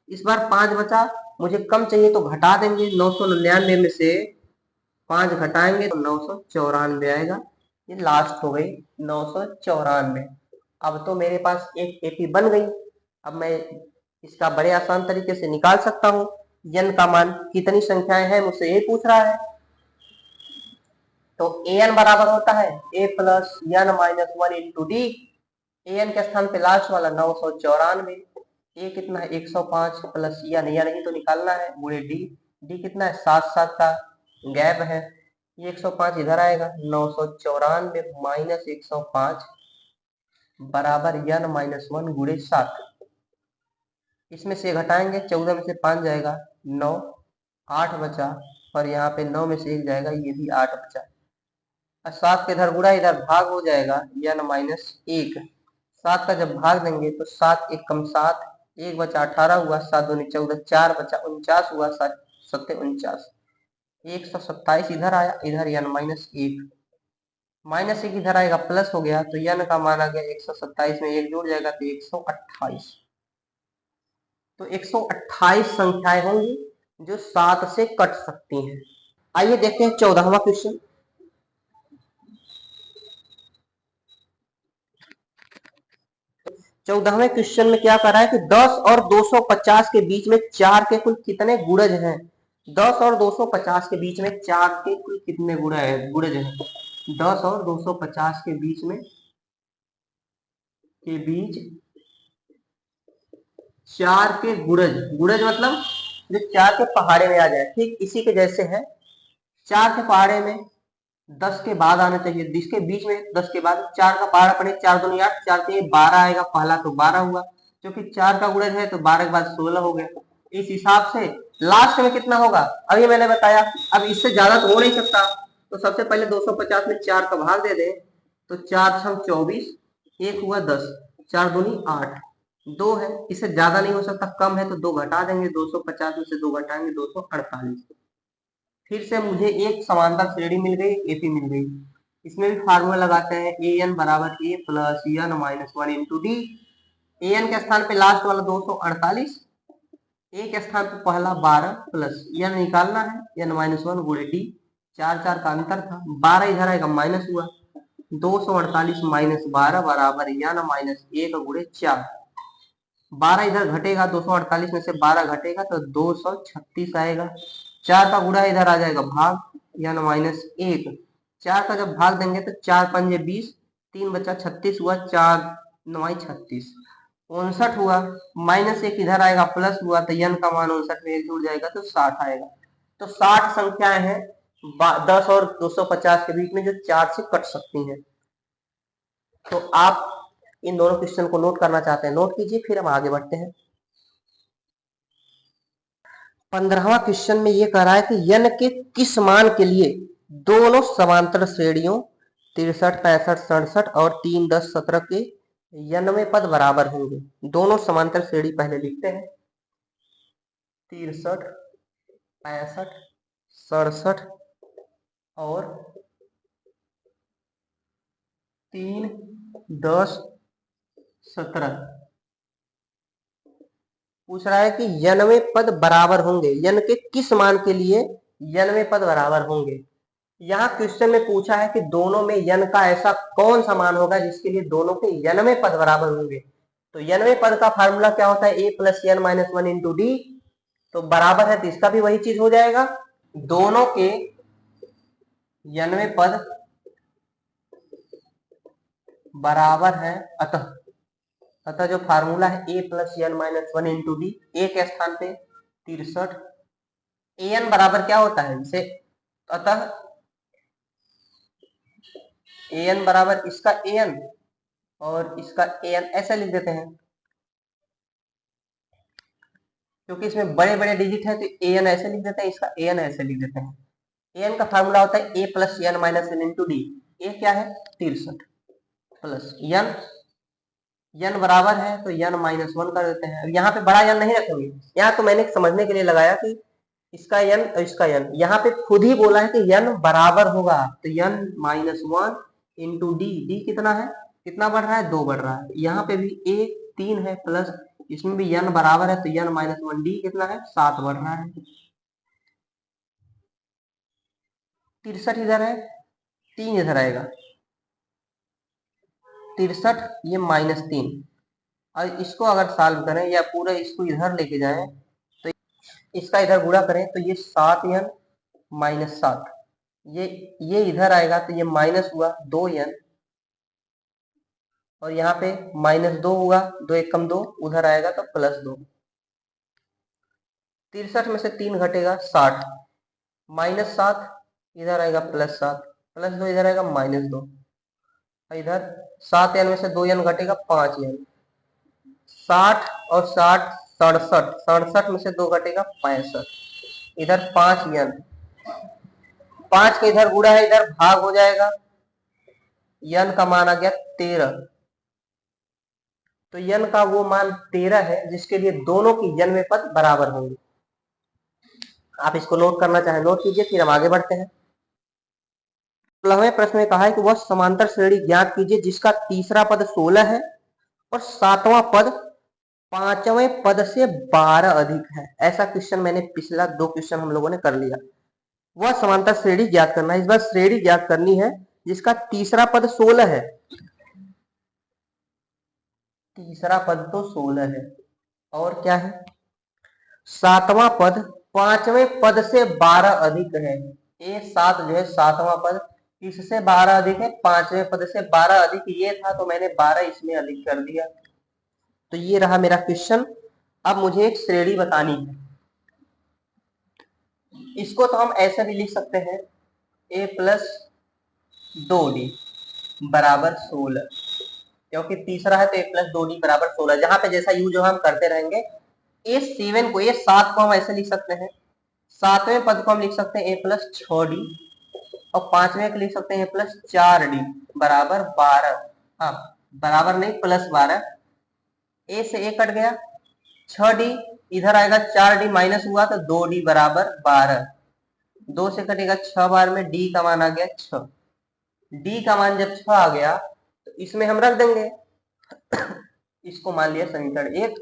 इस बार 5 बचा, मुझे कम चाहिए तो घटा देंगे, 999 में से 5 घटाएंगे तो 994 आएगा। ये लास्ट हो गई 994। अब तो मेरे पास एक एपी बन गई। अब मैं इसका बड़े आसान तरीके से निकाल सकता हूँ, n का मान कितनी संख्याएं हैं मुझसे ये पूछ रहा है। तो an बराबर होता है a plus n minus one into D, an के स्थान पे लास्ट वाला 994, a कितना है 105 प्लस n ही तो निकालना है, गुणे डी कितना है 7 7 का गैप है, ये 105 इधर आएगा, 994 माइनस 105 बराबर n माइनस वन गुणे 7। इसमें से घटाएंगे, 14 में से 5 जाएगा 9, 8 बचा, और यहाँ पे 9 में से 1 जाएगा, ये भी 8 बचा। 7 के इधर गुणा इधर भाग हो जाएगा, n माइनस 1। 7 का जब भाग देंगे तो 7 एकम 7, 1 बचा 18 हुआ, 7 दूनी 14, 4 बचा 49 हुआ, 7 सत्ते 49, 127 इधर आया, इधर n माइनस 1, -1 इधर आएगा, प्लस हो गया, तो n का मान आ गया 127 में 1 जुड़ जाएगा तो 128। तो 128 संख्याएं होंगी जो 7 से कट सकती हैं। आइए देखते हैं 14वां क्वेश्चन। 14वें क्वेश्चन में क्या कर रहा है कि 10 और 250 के बीच में 4 के कुल कितने गुणज हैं। 10 और 250 के बीच में 4 के कुल कितने गुणज हैं। 10 और 250 के बीच 4 के गुणज मतलब जो 4 के पहाड़े में आ जाए, ठीक इसी के जैसे है। 4 के पहाड़े में 10 के बाद आना चाहिए, जिसके बीच में 10 के बाद 4 का पहाड़ा पड़े, 4 दूनी 8, 4 से 12 आएगा, पहला तो 12 हुआ, क्योंकि 4 का गुणज है तो 12 के बाद 16 हो गया। इस हिसाब से लास्ट में कितना होगा, अभी मैंने बताया। अब इससे ज्यादा तो हो नहीं सकता, तो सबसे पहले 250 में 4 का भाग दे दें, तो 4 छम 24, 1 हुआ 10, 4 दूनी 8, 2 है, इससे ज्यादा नहीं हो सकता, कम है तो 2 घटा देंगे, 250 में से 2 घटाएंगे 248। फिर से मुझे एक समांतर श्रेणी मिल गई, एपी मिल गई। इसमें भी फार्मूला लगाते हैं, ए एन बराबर a plus N minus one into d. A n के स्थान पे लास्ट वाला 248, ए के स्थान पे पहला 12 प्लस एन निकालना है, एन माइनस वन गुणे डी, 4 4 का अंतर था, 12 इधर आएगा माइनस हुआ, 248 माइनस 12 बराबर एन माइनस 1 गुणे 4। 12 इधर घटेगा, 248 में से 12 घटेगा तो 236 आएगा। 4 का गुणा इधर आ जाएगा भाग, यानी माइनस 1। 4 का जब भाग देंगे तो 4 पंजे 20, 3 बचा 36 हुआ, 4 9 36, 59 हुआ। माइनस 1 इधर आएगा, प्लस हुआ तो यन का मान 59 में 1 जुड़ जाएगा तो 60 आएगा। तो 60 संख्याएं हैं 10 और 250 के बीच में जो 4 से कट सकती हैं। तो आप इन दोनों क्वेश्चन को नोट करना चाहते हैं, नोट कीजिए, फिर हम आगे बढ़ते हैं। 15वां क्वेश्चन में ये कह रहा है कि यन के किस मान के लिए दोनों समांतर श्रेणियों 63 65 67 और 3 10 17 के यनवे पद बराबर होंगे। दोनों समांतर श्रेणी पहले लिखते हैं, 63 65 67 और 3 10 17। पूछ रहा है कि यनवे पद बराबर होंगे, यन के किस मान के लिए यनवे पद बराबर होंगे। यहाँ क्वेश्चन में पूछा है कि दोनों में यन का ऐसा कौन सा मान होगा जिसके लिए दोनों के यनवे पद बराबर होंगे। तो यनवे पद का फार्मूला क्या होता है, a plus N minus one into d. तो बराबर है तो इसका भी वही चीज हो जाएगा, दोनों के यनवे पद बराबर है। अतः जो फार्मूला है a plus N minus one into d, a के स्थान पे 63, ए एन बराबर क्या होता है इसे, अतः ए एन बराबर इसका ए एन और इसका ए एन ऐसे लिख देते हैं, क्योंकि इसमें बड़े बड़े डिजिट है तो ए एन ऐसे लिख देते हैं, इसका ए एन ऐसे लिख देते हैं। ए एन का फार्मूला होता है a plus N minus n into d. A क्या है 63 प्लस एन, एन बराबर है तो एन माइनस वन कर देते हैं। यहाँ पे बड़ा एन नहीं रखेंगे, यहाँ तो मैंने समझने के लिए लगाया कि इसका एन और इसका एन, यहाँ पे खुद ही बोला है कि एन बराबर होगा, तो N minus one into D, D कितना है, कितना बढ़ रहा है 2 बढ़ रहा है। यहाँ पे भी ए 3 है प्लस इसमें भी एन बराबर है तो एन माइनस वन, डी कितना है 7 बढ़ रहा है। 63 इधर है, 3 इधर आएगा, 63 ये माइनस 3, और इसको अगर सॉल्व करें या पूरा इसको इधर लेके जाएं तो इसका इधर गुणा करें तो ये 7n माइनस 7, ये इधर आएगा तो ये माइनस हुआ 2n, और यहाँ पे माइनस 2 हुआ, 2 एक कम 2, उधर आएगा तो प्लस 2। 63 में से 3 घटेगा 60, माइनस 7 इधर आएगा प्लस 7, प्लस 2 इधर आएगा माइनस 2, इधर 7n में से 2n घटेगा 5n, 60 और 60 67, 67 में से 2 घटेगा 65, इधर 5n, 5 के इधर गुणा है, इधर भाग हो जाएगा, n का मान आ गया 13। तो n का वो मान 13 है जिसके लिए दोनों की यनवे पद बराबर होंगे। आप इसको नोट करना चाहें नोट कीजिए, फिर हम आगे बढ़ते हैं। 16वें प्रश्न में कहा है कि वह समांतर श्रेणी ज्ञात कीजिए जिसका तीसरा पद 16 है और सातवां पद पांचवें पद से 12 अधिक है। ऐसा क्वेश्चन मैंने पिछला 2 क्वेश्चन हम लोगों ने कर लिया। वह समांतर श्रेणी ज्ञात करना है। इस बार श्रेणी ज्ञात करनी है जिसका तीसरा पद 16 है। तीसरा पद तो 16 है और क्या है, सातवां पद पांचवें पद से 12 अधिक है। ये 7 जो है सातवां पद इससे 12 अधिक है, पांचवें पद से 12 अधिक ये था तो मैंने 12 इसमें अधिक कर दिया। तो ये रहा मेरा क्वेश्चन। अब मुझे एक श्रेणी बतानी है। इसको तो हम ऐसे भी लिख सकते हैं a प्लस 2d बराबर 16, क्योंकि तीसरा है तो a प्लस 2d बराबर 16। जहां पे जैसा यूज हम करते रहेंगे। a7 को a7 को हम ऐसे लिख सकते हैं, सातवें पद को हम लिख सकते हैं a प्लस 6d और पांचवें को लिख सकते हैं a प्लस 4d बराबर 12। हाँ, बराबर नहीं प्लस 12। a से a कट गया, 6d इधर आएगा, 4d माइनस हुआ तो 2d बराबर 12। 2 से कटेगा 6 बार में d का मान आ गया 6। d का मान जब 6 आ गया तो इसमें हम रख देंगे। इसको मान लिया समीकरण 1।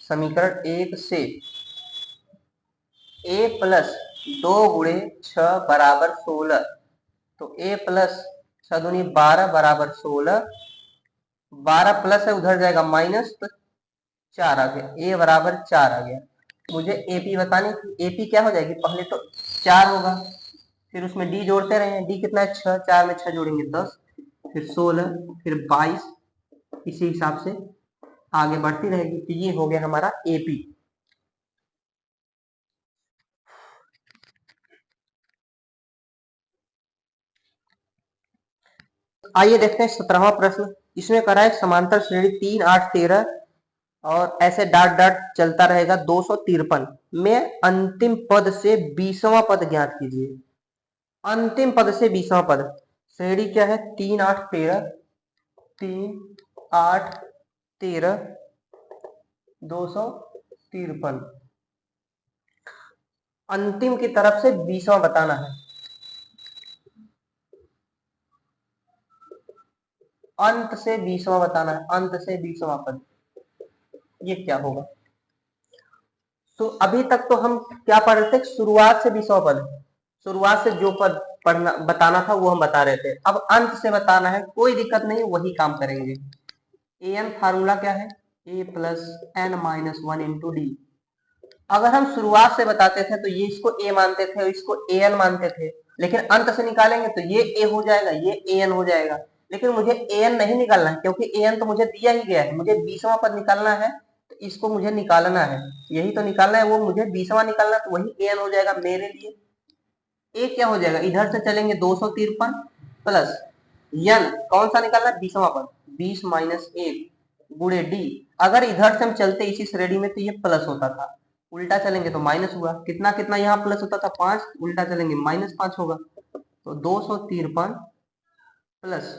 समीकरण 1 से a प्लस 2 गुणे 6 बराबर 16, तो a प्लस 6 दूनी 12 बराबर 16। 12 प्लस है उधर जाएगा माइनस तो 4 आ गया, a बराबर 4 आ गया। मुझे एपी बतानी थी। एपी क्या हो जाएगी, पहले तो 4 होगा, फिर उसमें डी जोड़ते रहे। डी कितना है 6, 4 में 6 जोड़ेंगे 10, फिर 16, फिर 22, इसी हिसाब से आगे बढ़ती रहेगी। तो ये हो गया हमारा एपी। आइए देखते हैं 17वां प्रश्न। इसमें करा है समांतर श्रेणी 3, 8, 13 और ऐसे डाट डाट चलता रहेगा 253 में अंतिम पद से 20वां पद ज्ञात कीजिए। अंतिम पद से 20वां पद, श्रेणी क्या है 3, 8, 13, 3, 8, 13, 253। अंतिम की तरफ से 20वां बताना है। अंत से 20वां बताना है, अंत से 20वां पद। ये क्या होगा, तो अभी तक तो हम क्या पढ़ रहे थे, शुरुआत से 20वां पद, शुरुआत से जो पद पढ़ना बताना था वो हम बता रहे थे। अब अंत से बताना है, कोई दिक्कत नहीं, वही काम करेंगे। an फार्मूला क्या है, a plus N minus 1 into D. अगर हम शुरुआत से बताते थे तो ये इसको a मानते थे और इसको an मानते थे, लेकिन अंत से निकालेंगे तो ये a हो जाएगा, ये an हो जाएगा। लेकिन मुझे an नहीं निकालना है, क्योंकि an तो मुझे दिया ही गया है। मुझे 20वां पद निकालना है तो इसको मुझे निकालना है, यही तो निकालना है, वो मुझे 20वां निकालना है, तो वही an हो जाएगा मेरे लिए। a क्या हो जाएगा, इधर से चलेंगे 253 प्लस n कौन सा निकालना है 20वां पद, 20 माइनस 1 गुणे डी। अगर इधर से हम चलते इसी श्रेणी में तो ये प्लस होता था, उल्टा चलेंगे तो माइनस हुआ। कितना कितना यहाँ प्लस होता था 5, उल्टा चलेंगे माइनस 5 होगा। तो 253 प्लस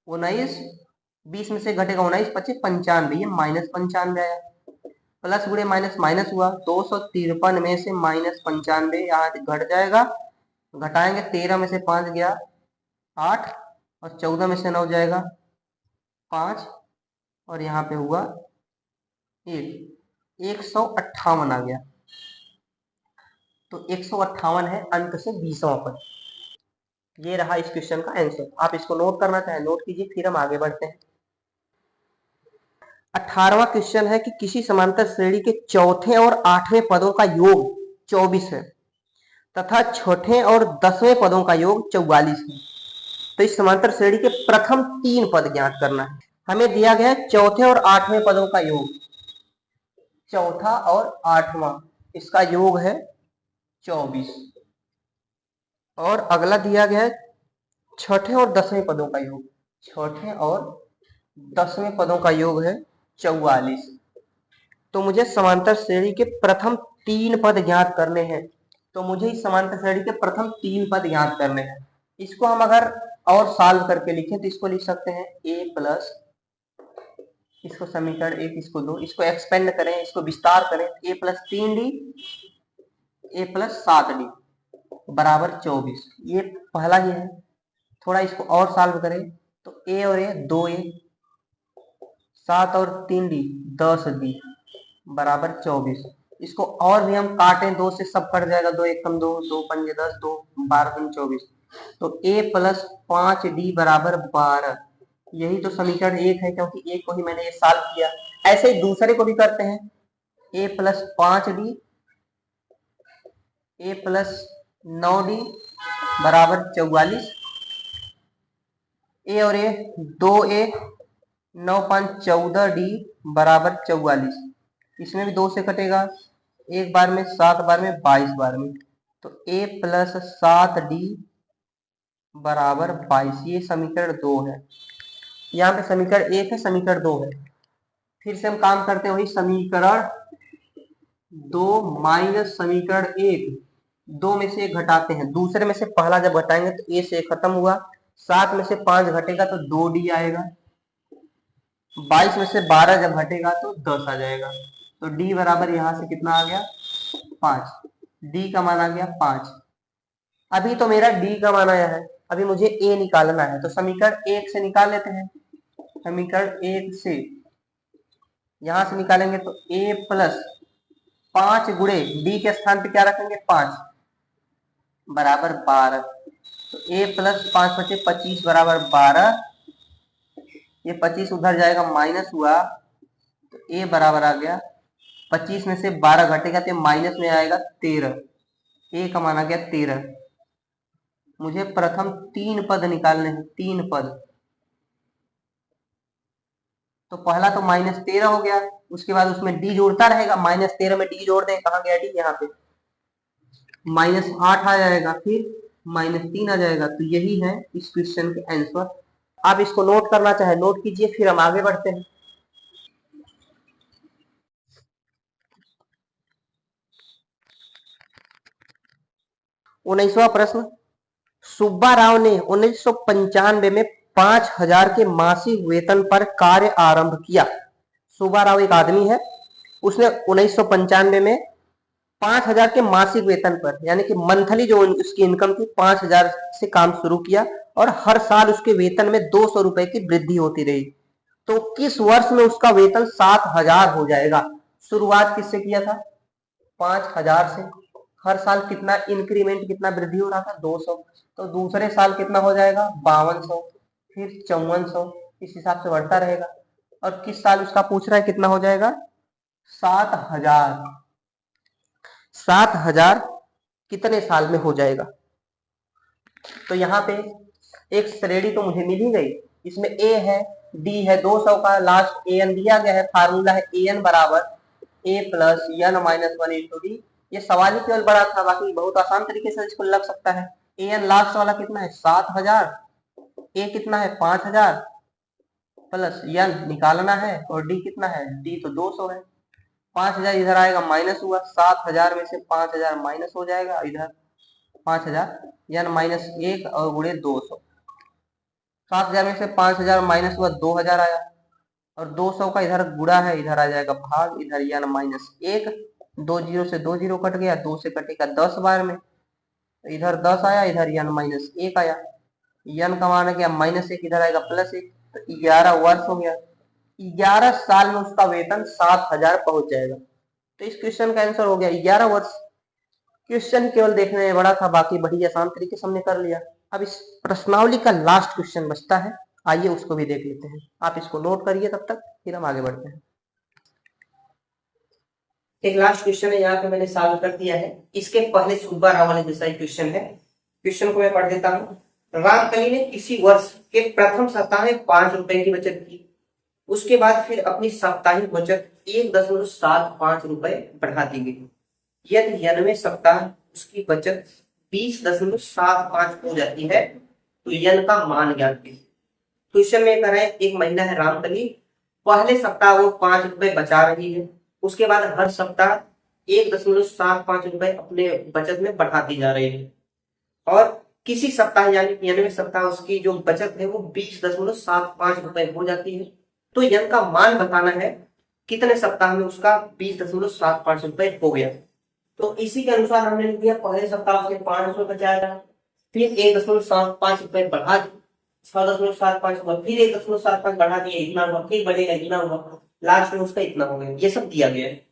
19, 20 में से घटेगा 19, 25, 95, ये माइनस 95 आया। प्लस गुणे माइनस माइनस हुआ, 253 में से माइनस 95 यहाँ घट जाएगा। घटाएंगे 13 में से 5 गया 8 और 14 में से 9 जाएगा 5 और यहाँ पे हुआ 158 आ गया। तो 158 है अंत से 20वां पद। ये रहा इस क्वेश्चन का आंसर। आप इसको नोट करना चाहें नोट कीजिए, फिर हम आगे बढ़ते हैं। 18वां क्वेश्चन है कि किसी समांतर श्रेणी के चौथे और 8वें पदों का योग 24 है तथा छठे और 10वें पदों का योग 44 है। तो इस समांतर श्रेणी के प्रथम 3 पद ज्ञात करना है। हमें दिया गया है चौथे और 8वें पदों का योग, चौथा और 8वां, इसका योग है 24। और अगला दिया गया है छठे और 10वें पदों का योग, छठे और 10वें पदों का योग है 44। तो मुझे समांतर श्रेणी के प्रथम 3 पद ज्ञात करने हैं। तो मुझे इस समांतर श्रेणी के प्रथम 3 पद ज्ञात करने हैं। इसको हम अगर और सॉल्व करके लिखें तो इसको लिख सकते हैं a प्लस, इसको समीकरण 1, इसको 2, इसको एक्सपेंड करें, इसको विस्तार करें, a plus 3d, a plus 7d बराबर 24। ये पहला ही है। थोड़ा इसको और सॉल्व करें तो a और a 2a, 7 और 3d 10d बराबर 24। इसको और भी हम काटें 2 से, सब कट जाएगा, 2 एक कम 2, 2 पंजे 10, 2 12 दूनी 24। तो a प्लस 5d बराबर 12। यही तो समीकरण 1 है, क्योंकि एक को ही मैंने ये सॉल्व किया। ऐसे ही दूसरे को भी करते हैं। a plus 5d, a plus 9d बराबर 44। ए और ए 2a 9 5 14d बराबर 44। इसमें भी 2 से कटेगा, एक बार में 7 बार में 22 बार में। तो a प्लस 7d बराबर 22। ये समीकरण 2 है। यहाँ पे समीकरण 1 है, समीकरण 2 है। फिर से हम काम करते हैं वही समीकरण 2 माइनस समीकरण 1। 2 में से 1 घटाते हैं, दूसरे में से पहला जब घटाएंगे तो a से खत्म हुआ। 7 में से 5 घटेगा तो 2d आएगा। 22 में से 12 जब घटेगा तो 10 आ जाएगा। तो d बराबर यहां से कितना आ गया? 5। d का मान आ गया 5। अभी तो मेरा d का मान आया है, अभी मुझे a निकालना है। तो समीकरण 1 से निकाल लेते हैं। समीकरण 1 से यहां से निकालेंगे तो a प्लस 5 गुणे d के स्थान पे क्या रखेंगे? 5 बराबर 12। तो a प्लस 5 बचे 25 बराबर 12। ये 25 उधर जाएगा, माइनस हुआ, तो a बराबर आ गया 25 में से 12 घटेगा तो माइनस में आएगा 13। a का मान आ गया 13। मुझे प्रथम 3 पद निकालने हैं, 3 पद। तो पहला तो -13 हो गया, उसके बाद उसमें d जोड़ता रहेगा। -13 में d जोड़ दें, कहाँ गया d? यहाँ पे -8 आ जाएगा, फिर -3 आ जाएगा। तो यही है इस क्वेश्चन के आंसर। आप इसको नोट करना चाहे नोट कीजिए, फिर हम आगे बढ़ते हैं। 19वां प्रश्न। सुब्बा राव ने 1995 में 5000 के मासिक वेतन पर कार्य आरंभ किया। सुब्बा राव एक आदमी है, उसने 1995 में 5000 के मासिक वेतन पर, यानी कि मंथली जो उसकी इनकम थी 5000 से काम शुरू किया, और हर साल उसके वेतन में 200 रुपए की वृद्धि होती रही। तो किस वर्ष में उसका वेतन 7000 हो जाएगा? शुरुआत किससे किया था? 5000 से। हर साल कितना इंक्रीमेंट, कितना वृद्धि हो रहा था? 200। तो दूसरे साल कितना हो जाएगा? 5200, फिर 5400, इस हिसाब से बढ़ता रहेगा। और किस साल उसका पूछ रहा है कितना हो जाएगा? 7000। 7000 कितने साल में हो जाएगा? तो यहाँ पे एक श्रेणी तो मुझे मिल ही गई। इसमें a है, d है, 200 का लास्ट an दिया गया है। फार्मूला है an बराबर a plus n minus 1 into d. ये सवाल ही केवल बड़ा था, बाकी बहुत आसान तरीके से इसको लग सकता है। an लास्ट वाला कितना है? 7000। a कितना है? 5000 प्लस n निकालना है, और d कितना है? d तो 200 है। 5000 इधर आएगा, माइनस हुआ, 7000 में से 5000 माइनस हो जाएगा, इधर 5000 n माइनस 1 और गुणे 200। 7000 में से 5000 माइनस हुआ, 2000 आया, और 200 का इधर गुणा है, इधर आ जाएगा भाग, इधर n माइनस 1। 2 जीरो से 2 जीरो कट गया, 2 से कटेगा 10 बार में, इधर 10 आया, इधर n माइनस 1 आया। n का मान है क्या? -1, इधर आएगा +1, तो 11 वर्ष हो गया। 11 साल में उसका वेतन 7000 पहुंच जाएगा। तो इस क्वेश्चन का आंसर हो गया 11 वर्ष। क्वेश्चन केवल देखने में बड़ा था, बाकी बड़ी आसान तरीके से हमने कर लिया। अब इस प्रश्नावली का लास्ट क्वेश्चन बचता है, आइए उसको भी देख लेते हैं। आप इसको नोट करिए तब तक, फिर हम आगे बढ़ते हैं। एक लास्ट क्वेश्चन है, यहाँ पे मैंने सॉल्व कर दिया है। इसके पहले सुब्बा राव वाले जैसा ही क्वेश्चन है। क्वेश्चन को मैं पढ़ देता हूँ। रामकली ने किसी वर्ष के प्रथम सप्ताह में 5 रुपए की बचत की, उसके बाद फिर अपनी साप्ताहिक बचत 1.75 रुपए बढ़ा दी गई। यदि 90 सप्ताह उसकी बचत 20.75 हो जाती है तो यन का मान ज्ञात कीजिए। क्वेश्चन में कह रहे हैं, एक महिला है रामकली, पहले सप्ताह वो 5 रुपए बचा रही है, उसके बाद हर सप्ताह 1.75 रुपए अपने बचत में बढ़ाती जा रही है, और किसी सप्ताह यानी 90 सप्ताह उसकी जो बचत है वो 20.75 रुपए हो जाती है। तो यन का मान बताना है कितने सप्ताह में उसका 20.75 रुपए हो गया। तो इसी के अनुसार हमने लिख दिया, पहले सप्ताह उसके 5 रुपए बचाया, फिर 1.75 रुपए बढ़ा दी, 6.75 हुआ, फिर 1.75 बढ़ा दिया, इतना हुआ, फिर बढ़ेगा इतना हुआ, लास्ट में उसका इतना हो गया। ये सब दिया गया है।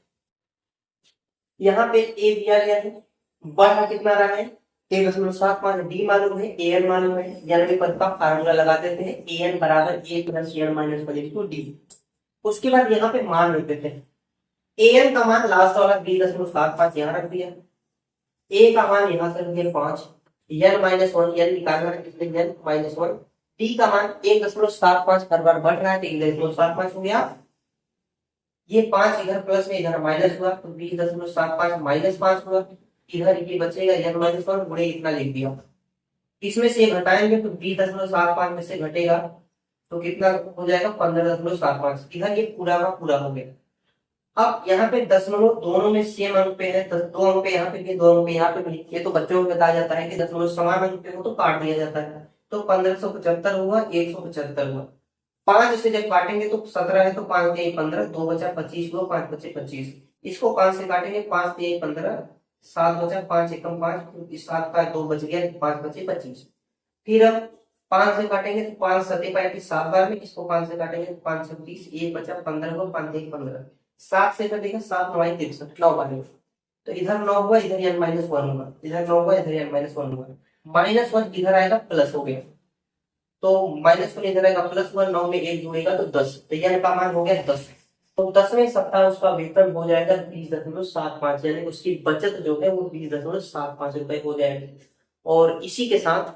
यहाँ पे ए दिया गया है, बढ़ा कितना रहा है 1.75, डी मालूम है, ए एन मालूम है, यानी पद का फार्मूला लगा देते हैं, ए एन बराबर a plus N minus one into d. उसके बाद यहाँ पे मान रख देते हैं, ए एन का मान लास्ट वाला 20.75 यहाँ रख दिया, ए का मान यहाँ से रख दिया 5, एन माइनस वन एन निकालना है इसलिए एन माइनस वन, डी का मान 1.75 हर बार बढ़ रहा है तो 1.75 हो गया, ये 5 इधर प्लस में इधर माइनस हुआ तो 20.75 माइनस 5 हुआ, इधर ये बचेगा एन माइनस वन, गुणे इतना लिख दिया। इसमें से घटाएंगे तो 20.75 में से घटेगा तो कितना हो जाएगा 15.75, इधर ये पूरा का पूरा हो गया। अब यहाँ पे दशमलव दोनों में सेम अंक पे है, 2 अंक पे यहाँ पे भी, 2 अंक पे यहाँ पे भी। ये तो बच्चों को बताया जाता है कि दशमलव समान अंक पे हो तो काट दिया जाता है, तो 1575 हुआ, 175 हुआ। 5 से जब काटेंगे तो 17 है तो 5 के 15, 2 बचा 25 हुआ, 5 बचे 25। इसको 5 से काटेंगे, 5 के 15, 7 बचा, 5 एकम 5, 7 का 2 बच गया, 5 बचे 25। फिर अब 5 से काटेंगे तो 5 सते 35 7 बार में, इसको 5 से काटेंगे तो 5 36, 1 बचा 15 हुआ, 5 एक 15, 7 से कटेगा 7 9 63, 9 बार में। तो इधर 9 हुआ, इधर n माइनस 1 हुआ, इधर 9 हुआ, इधर n माइनस 1 हुआ, माइनस 1 इधर आएगा प्लस हो गया, तो माइनस 1 इधर आएगा प्लस 1, 9 में 1 जुड़ेगा तो 10, तो यह का मान हो गया 10। तो 10वें सप्ताह उसका वेतन हो जाएगा 20.75, यानी उसकी बचत जो है वो 20.75 रुपए हो जाएगी। और इसी के साथ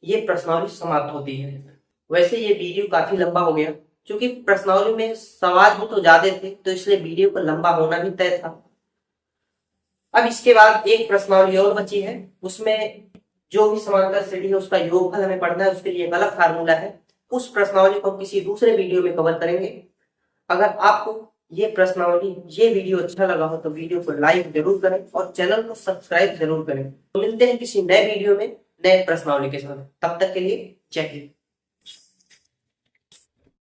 ये प्रश्नावली समाप्त होती है। वैसे ये वीडियो काफी लंबा हो गया, क्योंकि प्रश्नावली में सवाल भी तो ज्यादा थे, तो इसलिए वीडियो को लंबा होना भी तय था। अब इसके बाद एक प्रश्नावली और बची है, उसमें जो भी समांतर श्रेणी है उसका योगफल हमें पढ़ना है, उसके लिए एक अलग फार्मूला है। उस प्रश्नावली को हम किसी दूसरे वीडियो में कवर करेंगे। अगर आपको ये प्रश्नावली, ये वीडियो अच्छा लगा हो तो वीडियो को लाइक जरूर करें और चैनल को सब्सक्राइब जरूर करें। तो मिलते हैं किसी नए वीडियो में नए प्रश्नावली के साथ, तब तक के लिए जय हिंद।